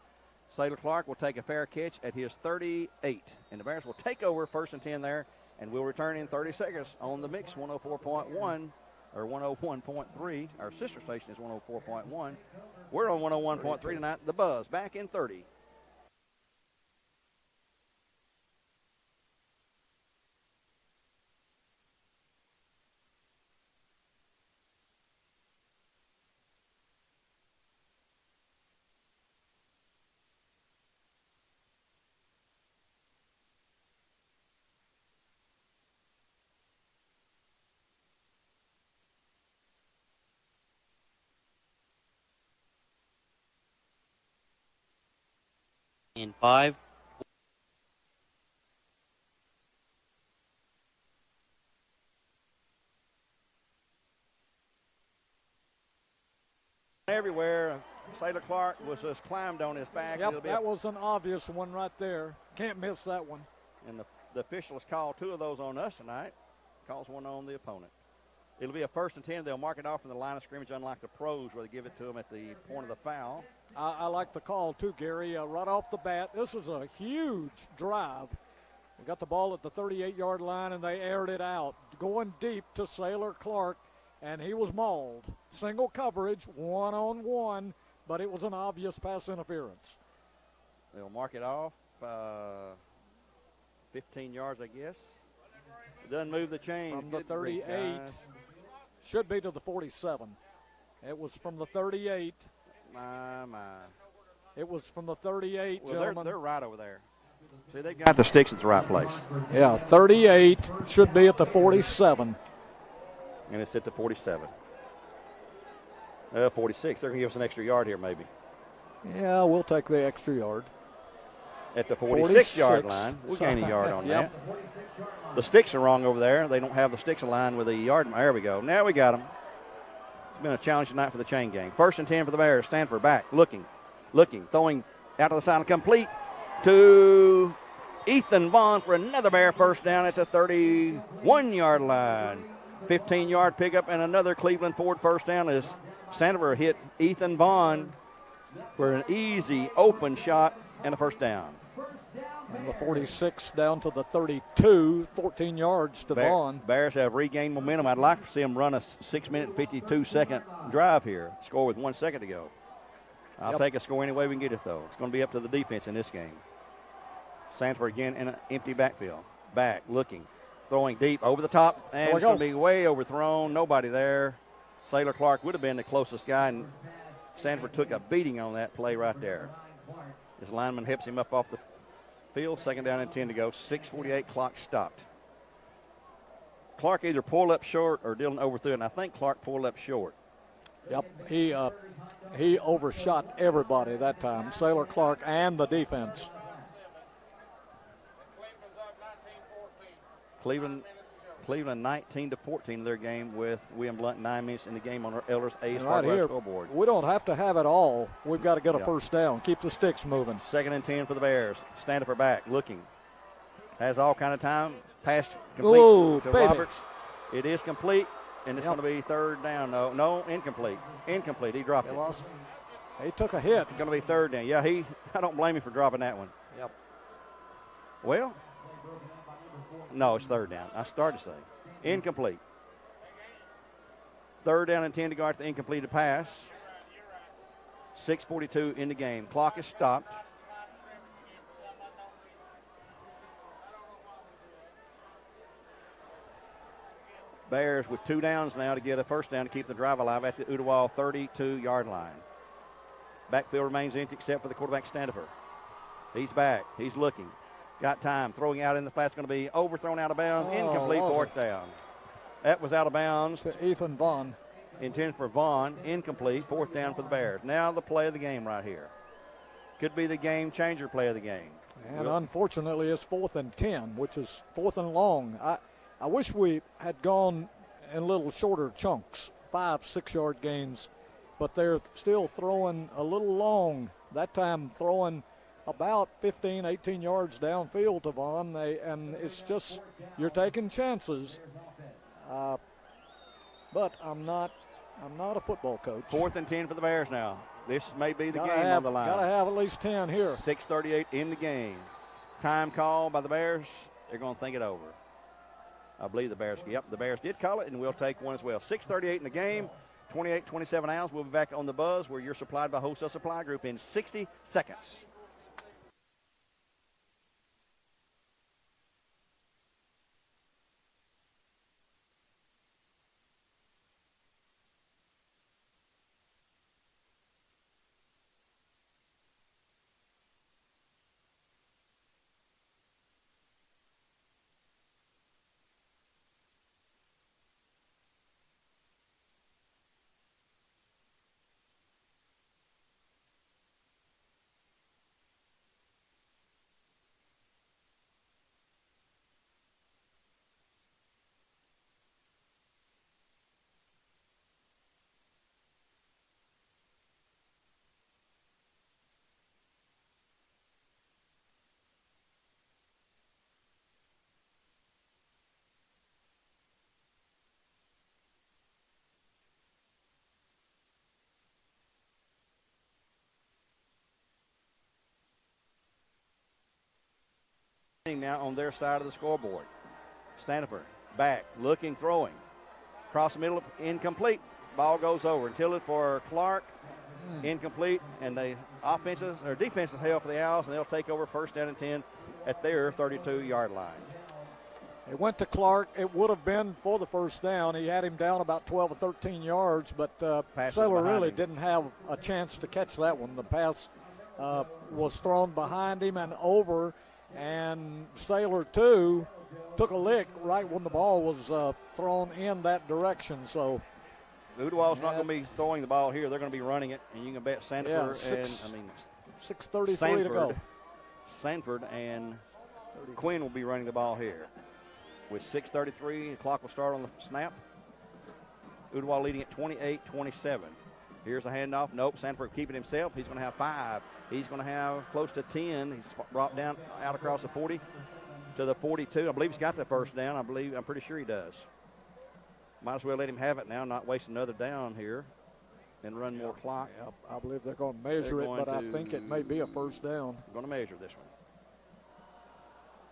[SPEAKER 1] Sailor Clark will take a fair catch at his 38. And the Bears will take over 1st and 10 there, and we'll return in 30 seconds on the mix, 104.1 or 101.3. Our sister station is 104.1. We're on 101.3 tonight. The Buzz back in 30.
[SPEAKER 5] In 5.
[SPEAKER 1] Everywhere. Sailor Clark was just climbed on his back.
[SPEAKER 4] Yep, that was an obvious one right there. Can't miss that one.
[SPEAKER 1] And the official has called 2 of those on us tonight. Calls 1 on the opponent. It'll be a 1st and 10. They'll mark it off from the line of scrimmage, unlike the pros where they give it to them at the point of the foul.
[SPEAKER 4] I like the call too, Gary. Right off the bat, this was a huge drive. They got the ball at the 38-yard line, and they aired it out, going deep to Sailor Clark, and he was mauled. Single coverage, 1-on-1, but it was an obvious pass interference.
[SPEAKER 1] They'll mark it off 15 yards, I guess. It doesn't move the chain.
[SPEAKER 4] From the
[SPEAKER 1] Good grief,
[SPEAKER 4] 38,
[SPEAKER 1] guys.
[SPEAKER 4] should be to the 47. It was from the 38.
[SPEAKER 1] My.
[SPEAKER 4] It was from the 38,
[SPEAKER 1] Well,
[SPEAKER 4] gentlemen.
[SPEAKER 1] they're right over there. See, they got the sticks at the right place.
[SPEAKER 4] Yeah, 38 should be at the 47.
[SPEAKER 1] And it's at the 47. 46. They're going to give us an extra yard here, maybe.
[SPEAKER 4] Yeah, we'll take the extra yard.
[SPEAKER 1] At the 46-yard line. We'll gain a yard on that. The sticks are wrong over there. They don't have the sticks aligned with the yard. There we go. Now we got them. It's been a challenge tonight for the chain gang. 1st and 10 for the Bears. Stanford back, looking, throwing out to the side, complete to Ethan Vaughn for another Bear 1st down at the 31-yard line. 15-yard pickup and another Cleveland Ford 1st down as Stanford hit Ethan Vaughn for an easy open shot and a 1st down.
[SPEAKER 4] From the 46 down to the 32, 14 yards to Vaughn.
[SPEAKER 1] Bears have regained momentum. I'd like to see them run a 6-minute, 52-second drive here. Score with 1 second to go. I'll take a score any way we can get it, though. It's going to be up to the defense in this game. Sanford again in an empty backfield. Back, looking, throwing deep over the top, and it's going to be way overthrown. Nobody there. Sailor Clark would have been the closest guy, and Sanford took a beating on that play right there. His lineman helps him up off the field. 2nd down and 10 to go. 6:48, clock stopped. Clark either pulled up short or Dillon overthrew it, and I think Clark pulled up short.
[SPEAKER 4] Yep, he overshot everybody that time, Sailor Clark and the defense.
[SPEAKER 1] Cleveland Cleveland 19-14 in their game with William Blunt 9 minutes in the game on our Elders Ace
[SPEAKER 4] And
[SPEAKER 1] Hardware scoreboard.
[SPEAKER 4] We don't have to have it all. We've got to get a first down. Keep the sticks moving.
[SPEAKER 1] 2nd and 10 for the Bears. Standing for back, looking. Has all kind of time. Pass complete to Roberts. It is complete, and it's going to be 3rd down. No, incomplete. Incomplete. He dropped it.
[SPEAKER 4] He took a hit.
[SPEAKER 1] It's going to be 3rd down. Yeah, I don't blame him for dropping that one.
[SPEAKER 4] Yep.
[SPEAKER 1] Well, no, it's 3rd down. I started to say. Incomplete. 3rd down and 10 to go after the incompleted pass. 6:42 in the game. Clock is stopped. Bears with 2 downs now to get a first down to keep the drive alive at the Ooltewah 32-yard line. Backfield remains empty except for the quarterback, Standifer. He's back. He's looking. Got time. Throwing out in the flat. It's going to be overthrown out of bounds. Incomplete. 4th down. That was out of bounds.
[SPEAKER 4] To Ethan Vaughn.
[SPEAKER 1] Intended for Vaughn. Incomplete. 4th down for the Bears. Now the play of the game right here. Could be the game changer play of the game.
[SPEAKER 4] And unfortunately, it's 4th and 10, which is 4th and long. I wish we had gone in little shorter chunks, 5-6 yard gains, but they're still throwing a little long. That time throwing about 15, 18 yards downfield to Vaughn, and it's just you're taking chances. But I'm not a football coach.
[SPEAKER 1] 4th and 10 for the Bears now. This may be the game on the line.
[SPEAKER 4] Got to have at least 10 here.
[SPEAKER 1] 6:38 in the game. Time call by the Bears. They're going to think it over. I believe the Bears. Yep, the Bears did call it, and we'll take one as well. 6:38 in the game. 28-27 Owls. We'll be back on the Buzz, where you're supplied by Wholesale Supply Group in 60 seconds. Now on their side of the scoreboard. Standifer back, looking, throwing. Across the middle, incomplete. Ball goes over. Intended for Clark, incomplete. And the defenses held for the Owls, and they'll take over 1st down and 10 at their 32-yard line.
[SPEAKER 4] It went to Clark. It would have been for the 1st down. He had him down about 12 or 13 yards, but Saylor really didn't have a chance to catch that one. The pass was thrown behind him and over. And Saylor, too, took a lick right when the ball was thrown in that direction. So
[SPEAKER 1] Ooltewah's not going to be throwing the ball here. They're going to be running it, and you can bet Sanford
[SPEAKER 4] 6:33 to go.
[SPEAKER 1] Sanford and Quinn will be running the ball here. With 6:33, the clock will start on the snap. Ooltewah leading at 28-27. Here's a handoff. Nope, Sanford keeping himself. He's going to have 5. He's going to have close to 10. He's brought down out across the 40 to the 42. I believe he's got the 1st down. I'm pretty sure he does. Might as well let him have it now, not waste another down here and run more clock.
[SPEAKER 4] Yep, I believe they're going to measure it, but I think it may be a 1st down.
[SPEAKER 1] Going to measure this one.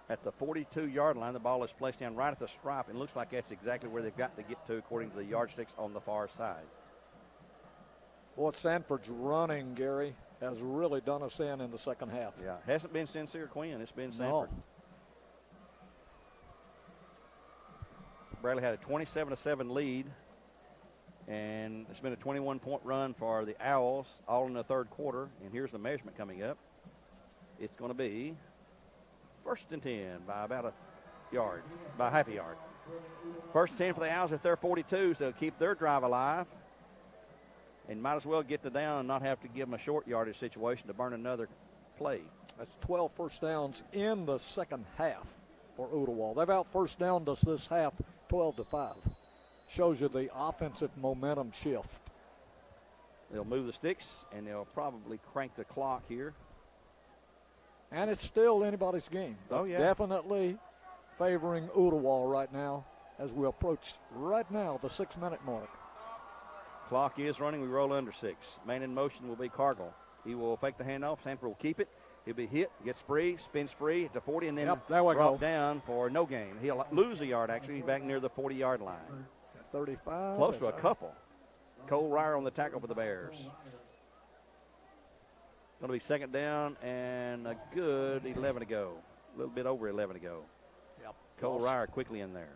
[SPEAKER 1] At the 42-yard line, the ball is placed down right at the stripe, and looks like that's exactly where they've got to get to according to the yardsticks on the far side.
[SPEAKER 4] Boy, Sanford's running, Gary, has really done us in the second half.
[SPEAKER 1] Yeah, hasn't been Sincere Quinn. It's been Sanford.
[SPEAKER 4] No.
[SPEAKER 1] Bradley had a 27-7 lead, and it's been a 21-point run for the Owls, all in the 3rd quarter. And here's the measurement coming up. It's going to be 1st and 10 by about a yard, by half a yard. 1st and 10 for the Owls at their 42, so keep their drive alive. And might as well get the down and not have to give them a short yardage situation to burn another play.
[SPEAKER 4] That's 12 first downs in the second half for Ooltewah. They've out first downed us this half 12-5. Shows you the offensive momentum shift.
[SPEAKER 1] They'll move the sticks, and they'll probably crank the clock here.
[SPEAKER 4] And it's still anybody's game.
[SPEAKER 1] Oh, yeah.
[SPEAKER 4] Definitely favoring Ooltewah right now as we approach right now the 6-minute mark.
[SPEAKER 1] Clock is running. We roll under 6. Man in motion will be Cargill. He will fake the handoff. Sanford will keep it. He'll be hit, gets free, spins free to 40, and then
[SPEAKER 4] there we
[SPEAKER 1] drop
[SPEAKER 4] go.
[SPEAKER 1] down for no gain. He'll lose a yard, actually. He's back near the 40-yard line.
[SPEAKER 4] 35.
[SPEAKER 1] Close to a couple. Cole Ryer on the tackle for the Bears. Going to be second down and a good 11 to go. A little bit over 11 to go.
[SPEAKER 4] Yep.
[SPEAKER 1] Cole Ryer quickly in there.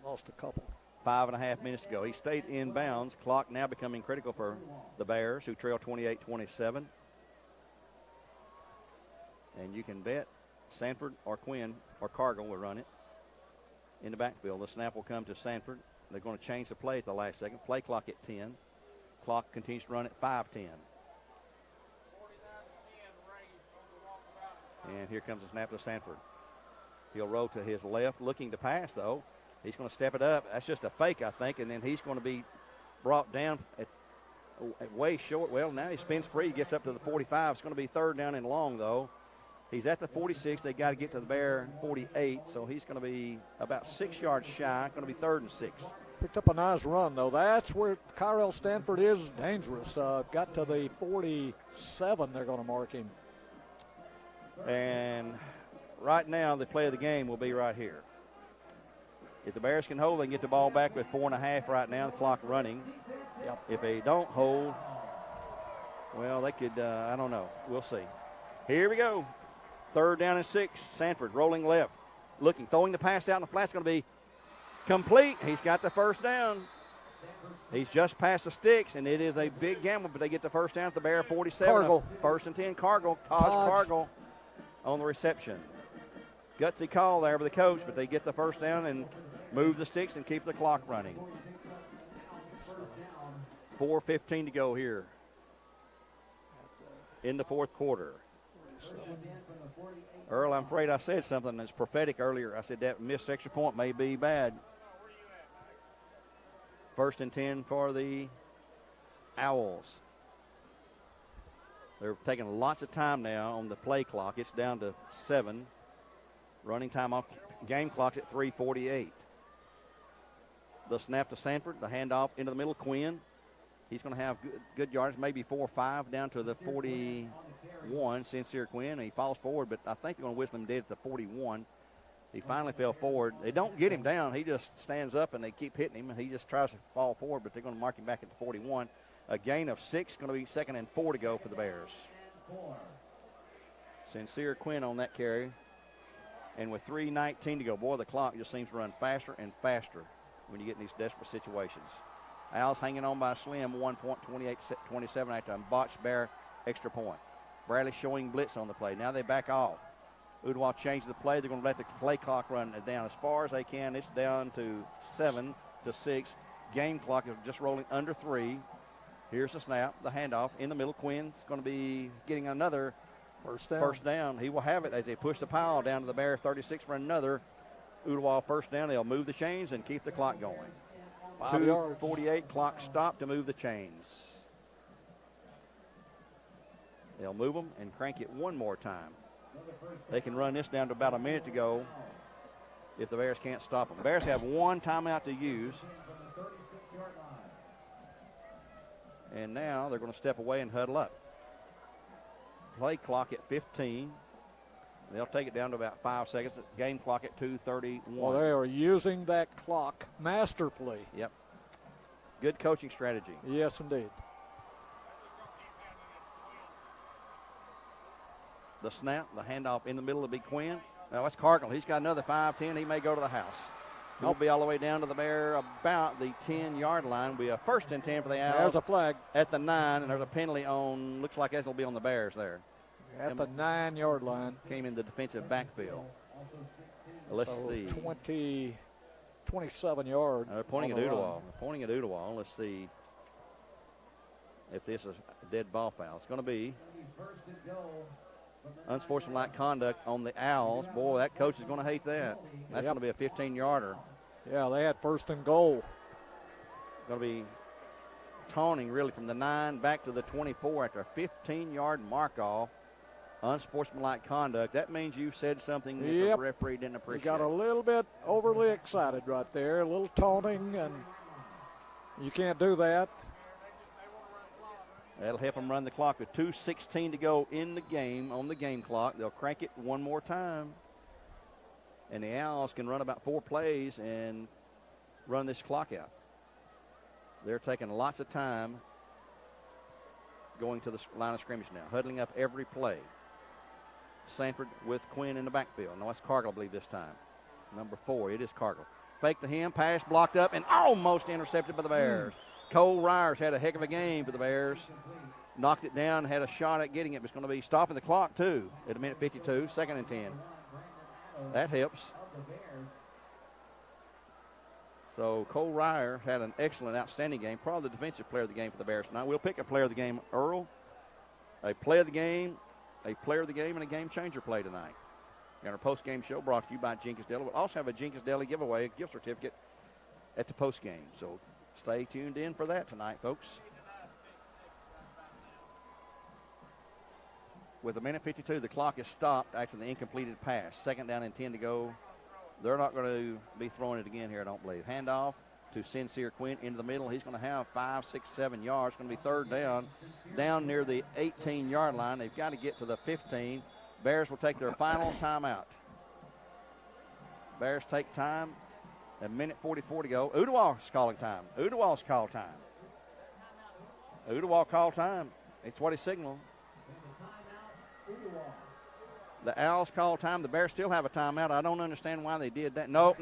[SPEAKER 4] Lost a couple.
[SPEAKER 1] 5.5 minutes to go. He stayed in bounds. Clock now becoming critical for the Bears, who trail 28-27. And you can bet Sanford or Quinn or Cargill will run it in the backfield. The snap will come to Sanford. They're going to change the play at the last second. Play clock at 10. Clock continues to run at 5:10. And here comes the snap to Sanford. He'll roll to his left, looking to pass, though. He's going to step it up. That's just a fake, I think, and then he's going to be brought down at way short. Well, now he spins free. He gets up to the 45. It's going to be third down and long, though. He's at the 46. They got to get to the Bear 48, so he's going to be about 6 yards shy. Going to be 3rd and 6.
[SPEAKER 4] Picked up a nice run, though. That's where Kyrell Stanford is dangerous. Got to the 47. They're going to mark him.
[SPEAKER 1] And right now, the play of the game will be right here. If the Bears can hold, they can get the ball back with 4.5 right now, the clock running.
[SPEAKER 4] Yep.
[SPEAKER 1] If they don't hold, well, they could, I don't know. We'll see. Here we go. 3rd down and 6. Sanford rolling left. Looking, throwing the pass out in the flat's going to be complete. He's got the first down. He's just past the sticks, and it is a big gamble, but they get the first down at the Bear 47.
[SPEAKER 4] Cargill.
[SPEAKER 1] 1st and 10, Cargill. Taj Cargill on the reception. Gutsy call there by the coach, but they get the first down and move the sticks and keep the clock running. 4:15 to go here in the 4th quarter. Earl, I'm afraid I said something that's prophetic earlier. I said that missed extra point may be bad. 1st and 10 for the Owls. They're taking lots of time now on the play clock. It's down to 7. Running time off game clock's at 3:48. The snap to Sanford, the handoff into the middle. Quinn, he's going to have good yards, maybe 4 or 5 down to the 41. Sincere Quinn, he falls forward, but I think they're going to whistle him dead at the 41. He finally fell forward. They don't get him down. He just stands up and they keep hitting him, and he just tries to fall forward, but they're going to mark him back at the 41. A gain of 6, going to be 2nd and 4 to go for the Bears. Sincere Quinn on that carry. And with 3:19 to go, boy, the clock just seems to run faster and faster when you get in these desperate situations. Owls hanging on by a slim 1 point, 28-27 after a botched Bear extra point. Bradley showing blitz on the play. Now they back off. Ooltewah changes the play. They're going to let the play clock run down as far as they can. It's down to 7 to 6. Game clock is just rolling under 3. Here's the snap, the handoff in the middle. Quinn's going to be getting another first down. He will have it as they push the pile down to the Bear 36 for another Ooltewah first down. They'll move the chains and keep the clock going.
[SPEAKER 4] 5 yards.
[SPEAKER 1] 2:48 clock stop to move the chains. They'll move them and crank it one more time. They can run this down to about a minute to go if the Bears can't stop them. The Bears have 1 timeout to use. And now they're going to step away and huddle up. Play clock at 15. They'll take it down to about 5 seconds. Game clock at 2:31.
[SPEAKER 4] Well, they are using that clock masterfully.
[SPEAKER 1] Yep. Good coaching strategy.
[SPEAKER 4] Yes, indeed.
[SPEAKER 1] The snap, the handoff in the middle of Big Quinn. Now that's Cargill. He's got another 5-10. He may go to the house. He'll be all the way down to the Bear about the 10-yard line. Will be a 1st and 10 for the Owls.
[SPEAKER 4] There's a flag.
[SPEAKER 1] At the 9, and there's a penalty on, looks like that'll be on the Bears there.
[SPEAKER 4] At the 9-yard line.
[SPEAKER 1] Came in the defensive backfield. Let's see.
[SPEAKER 4] 27 yards.
[SPEAKER 1] They're pointing at Ooltewah. Pointing at Ooltewah. Let's see if this is a dead ball foul. It's going to be unsportsmanlike conduct on the Owls. Boy, that coach is going to hate that. That's going to be a 15-yarder.
[SPEAKER 4] Yeah, they had first and goal.
[SPEAKER 1] Going to be taunting really from the 9 back to the 24 after a 15-yard mark-off. Unsportsmanlike conduct. That means you said something that the referee didn't appreciate.
[SPEAKER 4] He got a little bit overly excited right there, a little taunting, and you can't do that.
[SPEAKER 1] That'll help them run the clock with 2:16 to go in the game, on the game clock. They'll crank it one more time. And the Owls can run about 4 plays and run this clock out. They're taking lots of time going to the line of scrimmage now, huddling up every play. Sanford with Quinn in the backfield. No, it's Cargill, I believe, this time. Number 4, it is Cargill. Fake to him, pass blocked up, and almost intercepted by the Bears. Cole Ryers had a heck of a game for the Bears. Knocked it down, had a shot at getting it. It's going to be stopping the clock, too, at a minute 52, 2nd and 10. That helps. So Cole Ryer had an excellent, outstanding game. Probably the defensive player of the game for the Bears tonight. We'll pick a player of the game, Earl. A play of the game, a player of the game, and a game-changer play tonight. And our post-game show brought to you by Jenkins Deli. We'll also have a Jenkins Deli giveaway, a gift certificate at the post-game. So stay tuned in for that tonight, folks. With a minute 52, the clock is stopped after the incompleted pass. 2nd down and 10 to go. They're not going to be throwing it again here, I don't believe. Handoff to Sincere Quinn into the middle. He's going to have 5, 6, 7 yards. It's going to be 3rd down near the 18-yard line. They've got to get to the 15. Bears will take their final timeout. Bears take time. A minute 44 to go. Ooltewah's calling time. Ooltewah's call time. Ooltewah call time. It's what he signaled. The Owls call time. The Bears still have a timeout. I don't understand why they did that. No.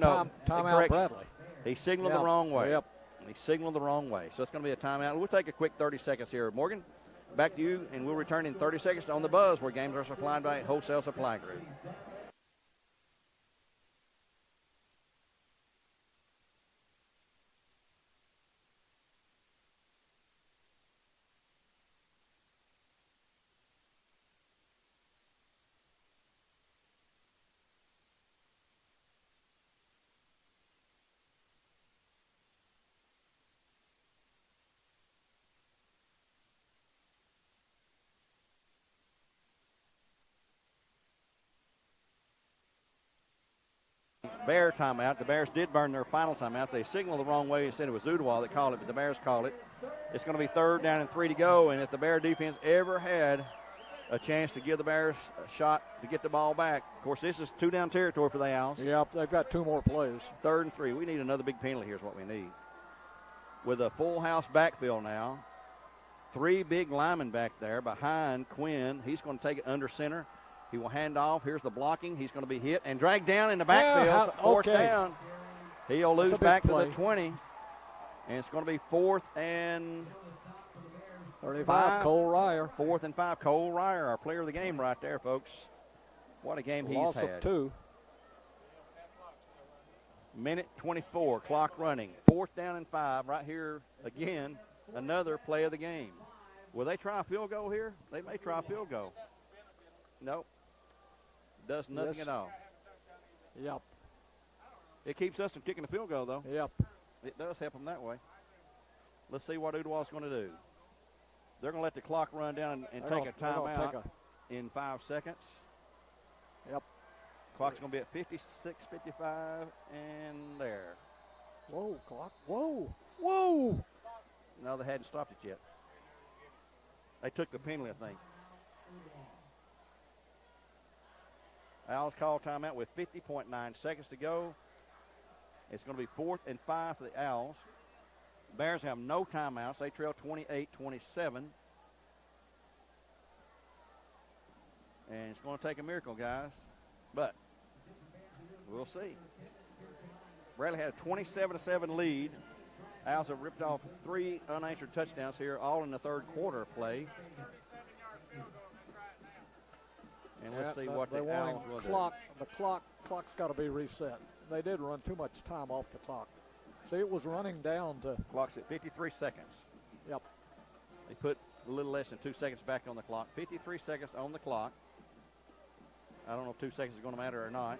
[SPEAKER 4] Timeout, Bradley.
[SPEAKER 1] He signaled the wrong way. He signaled the wrong way. So it's going to be a timeout. We'll take a quick 30 seconds here. Morgan, back to you, and we'll return in 30 seconds on The Buzz, where games are supplied by Wholesale Supply Group. Bear timeout. The Bears did burn their final timeout. They signaled the wrong way and said it was Ooltewah that called it, but the Bears called it. It's going to be 3rd down and 3 to go, and if the Bear defense ever had a chance to give the Bears a shot to get the ball back, of course, this is 2-down territory for the Owls.
[SPEAKER 4] Yep, they've got 2 more plays.
[SPEAKER 1] 3rd and 3. We need another big penalty here is what we need. With a full house backfield now, 3 big linemen back there behind Quinn. He's going to take it under center. He will hand off. Here's the blocking. He's going to be hit and dragged down in the backfield. 4th down. He'll lose back to the 20. And it's going to be 4th and
[SPEAKER 4] 35, Cole Ryer.
[SPEAKER 1] 4th and 5. Cole Ryer, our player of the game right there, folks. What a game he's
[SPEAKER 4] Loss
[SPEAKER 1] had.
[SPEAKER 4] of 2.
[SPEAKER 1] Minute 24, clock running. 4th down and 5 right here again. Another play of the game. Will they try a field goal here? They may try a field goal. Nope. Does nothing at all.
[SPEAKER 4] Yep.
[SPEAKER 1] It keeps us from kicking the field goal, though.
[SPEAKER 4] Yep.
[SPEAKER 1] It does help them that way. Let's see what Ooltewah's going to do. They're going to let the clock run down and take a timeout in 5 seconds.
[SPEAKER 4] Yep.
[SPEAKER 1] Clock's going to be at 56, 55, and there.
[SPEAKER 4] Whoa, clock. Whoa. Whoa.
[SPEAKER 1] No, they hadn't stopped it yet. They took the penalty, I think. Owls call timeout with 50.9 seconds to go. It's going to be 4th and 5 for the Owls. Bears have no timeouts. They trail 28-27. And it's going to take a miracle, guys. But we'll see. Bradley had a 27-7 lead. Owls have ripped off 3 unanswered touchdowns here, all in the 3rd quarter of play. And let's see what the Owls will do.
[SPEAKER 4] The clock's got to be reset. They did run too much time off the clock. See, it was running down to.
[SPEAKER 1] Clock's at 53 seconds.
[SPEAKER 4] Yep.
[SPEAKER 1] They put a little less than 2 seconds back on the clock. 53 seconds on the clock. I don't know if 2 seconds is going to matter or not.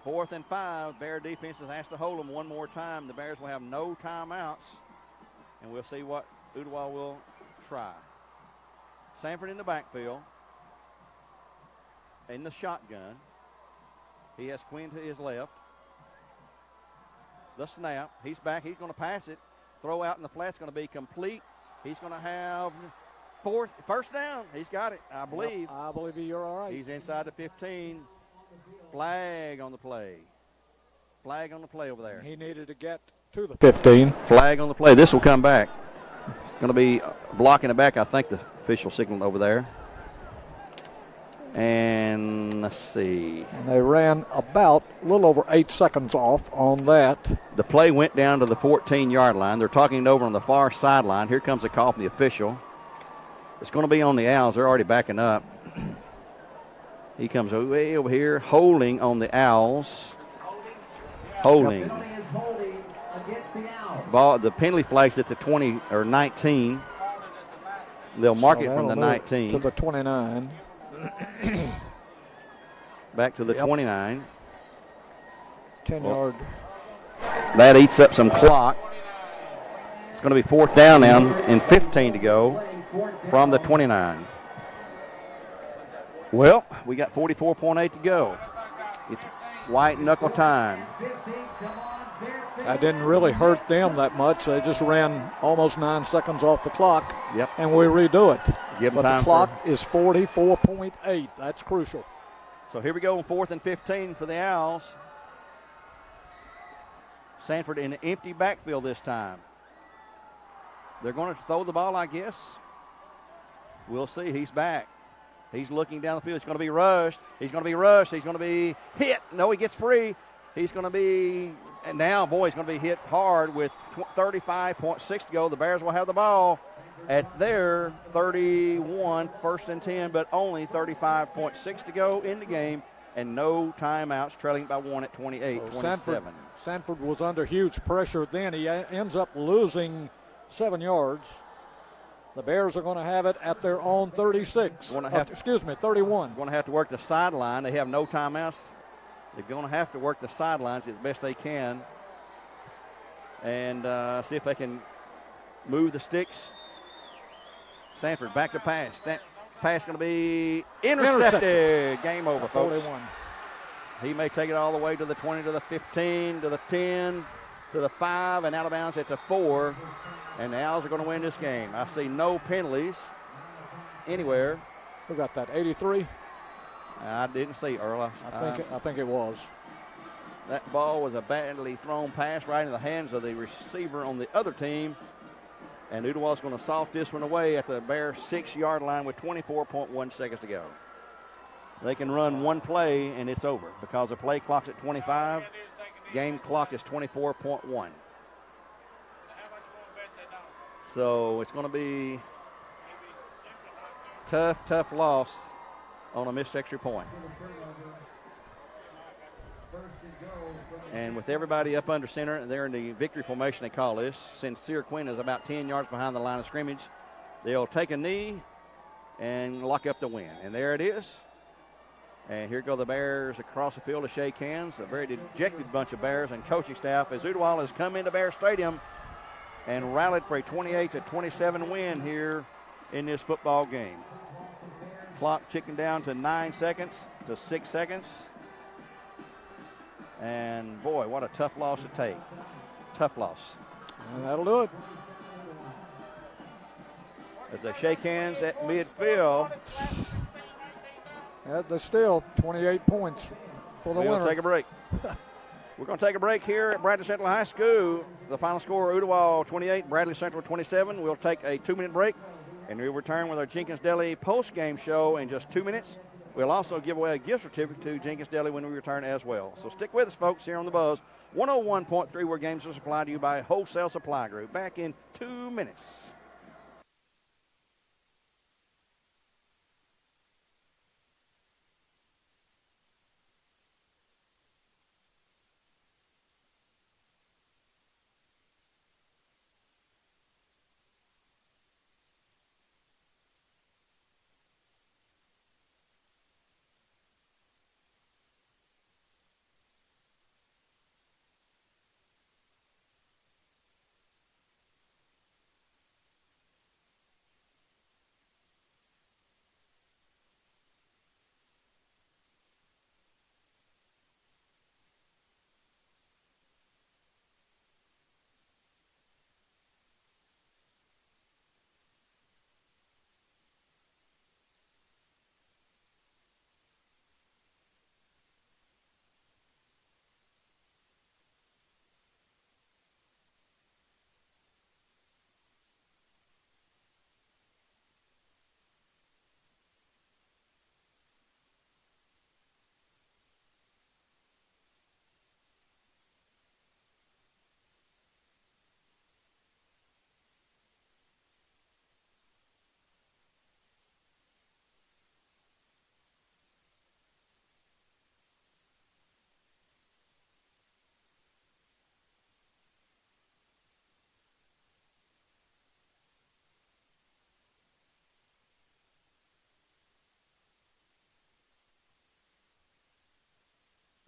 [SPEAKER 1] 4th and 5. Bear defense has to hold them one more time. The Bears will have no timeouts, and we'll see what Ooltewah will try. Sanford in the backfield. In the shotgun. He has Quinn to his left. The snap. He's back. He's going to pass it. Throw out in the flat's going to be complete. He's going to have first down. He's got it, I believe.
[SPEAKER 4] Yep, I believe you're all right.
[SPEAKER 1] He's inside the 15. Flag on the play. Flag on the play over there.
[SPEAKER 4] He needed to get to the 15.
[SPEAKER 1] Flag on the play. This will come back. It's going to be blocking it back, I think, the official signal over there. And let's see.
[SPEAKER 4] And they ran about a little over 8 seconds off on that.
[SPEAKER 1] The play went down to the 14-yard line. They're talking it over on the far sideline. Here comes a call from the official. It's going to be on the Owls. They're already backing up. He comes way over here, holding on the Owls. Holding. Ball, the penalty flag's at the 20 or 19. They'll mark it from the 19
[SPEAKER 4] to the 29.
[SPEAKER 1] Back to the 29.
[SPEAKER 4] 10-yard.
[SPEAKER 1] That eats up some clock. It's going to be 4th down now and 15 to go from the 29. Well, we got 44.8 to go. It's white knuckle time.
[SPEAKER 4] That didn't really hurt them that much. They just ran almost 9 seconds off the clock.
[SPEAKER 1] Yep.
[SPEAKER 4] And we redo it.
[SPEAKER 1] Give them
[SPEAKER 4] but
[SPEAKER 1] time
[SPEAKER 4] the clock is 44.8. That's crucial.
[SPEAKER 1] So here we go on 4th and 15 for the Owls. Sanford in an empty backfield this time. They're going to throw the ball, I guess. We'll see. He's back. He's looking down the field. He's going to be rushed. He's going to be rushed. He's going to be hit. No, he gets free. He's going to be, and now, boy, he's going to be hit hard with 35.6 to go. The Bears will have the ball at their 31, 1st and 10, but only 35.6 to go in the game, and no timeouts, trailing by 1 at 28-27.
[SPEAKER 4] Sanford was under huge pressure then. He ends up losing 7 yards. The Bears are going to have it at their own 36. 31.
[SPEAKER 1] Going to have to work the sideline. They have no timeouts. They're going to have to work the sidelines as best they can and see if they can move the sticks. Sanford back to pass. That pass going to be intercepted. Game over, folks.
[SPEAKER 4] 41.
[SPEAKER 1] He may take it all the way to the 20, to the 15, to the 10, to the 5, and out of bounds at the 4. And the Owls are going to win this game. I see no penalties anywhere.
[SPEAKER 4] Who got that, 83?
[SPEAKER 1] I didn't see Earl.
[SPEAKER 4] I think it was.
[SPEAKER 1] That ball was a badly thrown pass right in the hands of the receiver on the other team. And Ooltewah's going to soft this one away at the Bear 6-yard line with 24.1 seconds to go. They can run one play and it's over because the play clock's at 25. Game clock is 24.1. So it's going to be tough loss on a missed extra point. And with everybody up under center, they're in the victory formation, they call this. Sincere Quinn is about 10 yards behind the line of scrimmage. They'll take a knee and lock up the win. And there it is. And here go the Bears across the field to shake hands. A very dejected bunch of Bears and coaching staff as Ooltewah has come into Bear Stadium and rallied for a 28-27 win here in this football game. Clock ticking down to 9 seconds to 6 seconds. And, boy, what a tough loss to take. Tough loss.
[SPEAKER 4] And that'll do it.
[SPEAKER 1] As they shake hands at midfield.
[SPEAKER 4] There's still 28 points for the winner.
[SPEAKER 1] We're going to take a break. We're going to take a break here at Bradley Central High School. The final score, Ooltewah 28, Bradley Central 27. We'll take a 2-minute break, and we'll return with our Jenkins Deli post-game show in just 2 minutes. We'll also give away a gift certificate to Jenkins Deli when we return as well. So stick with us, folks, here on The Buzz. 101.3, where games are supplied to you by Wholesale Supply Group. Back in 2 minutes.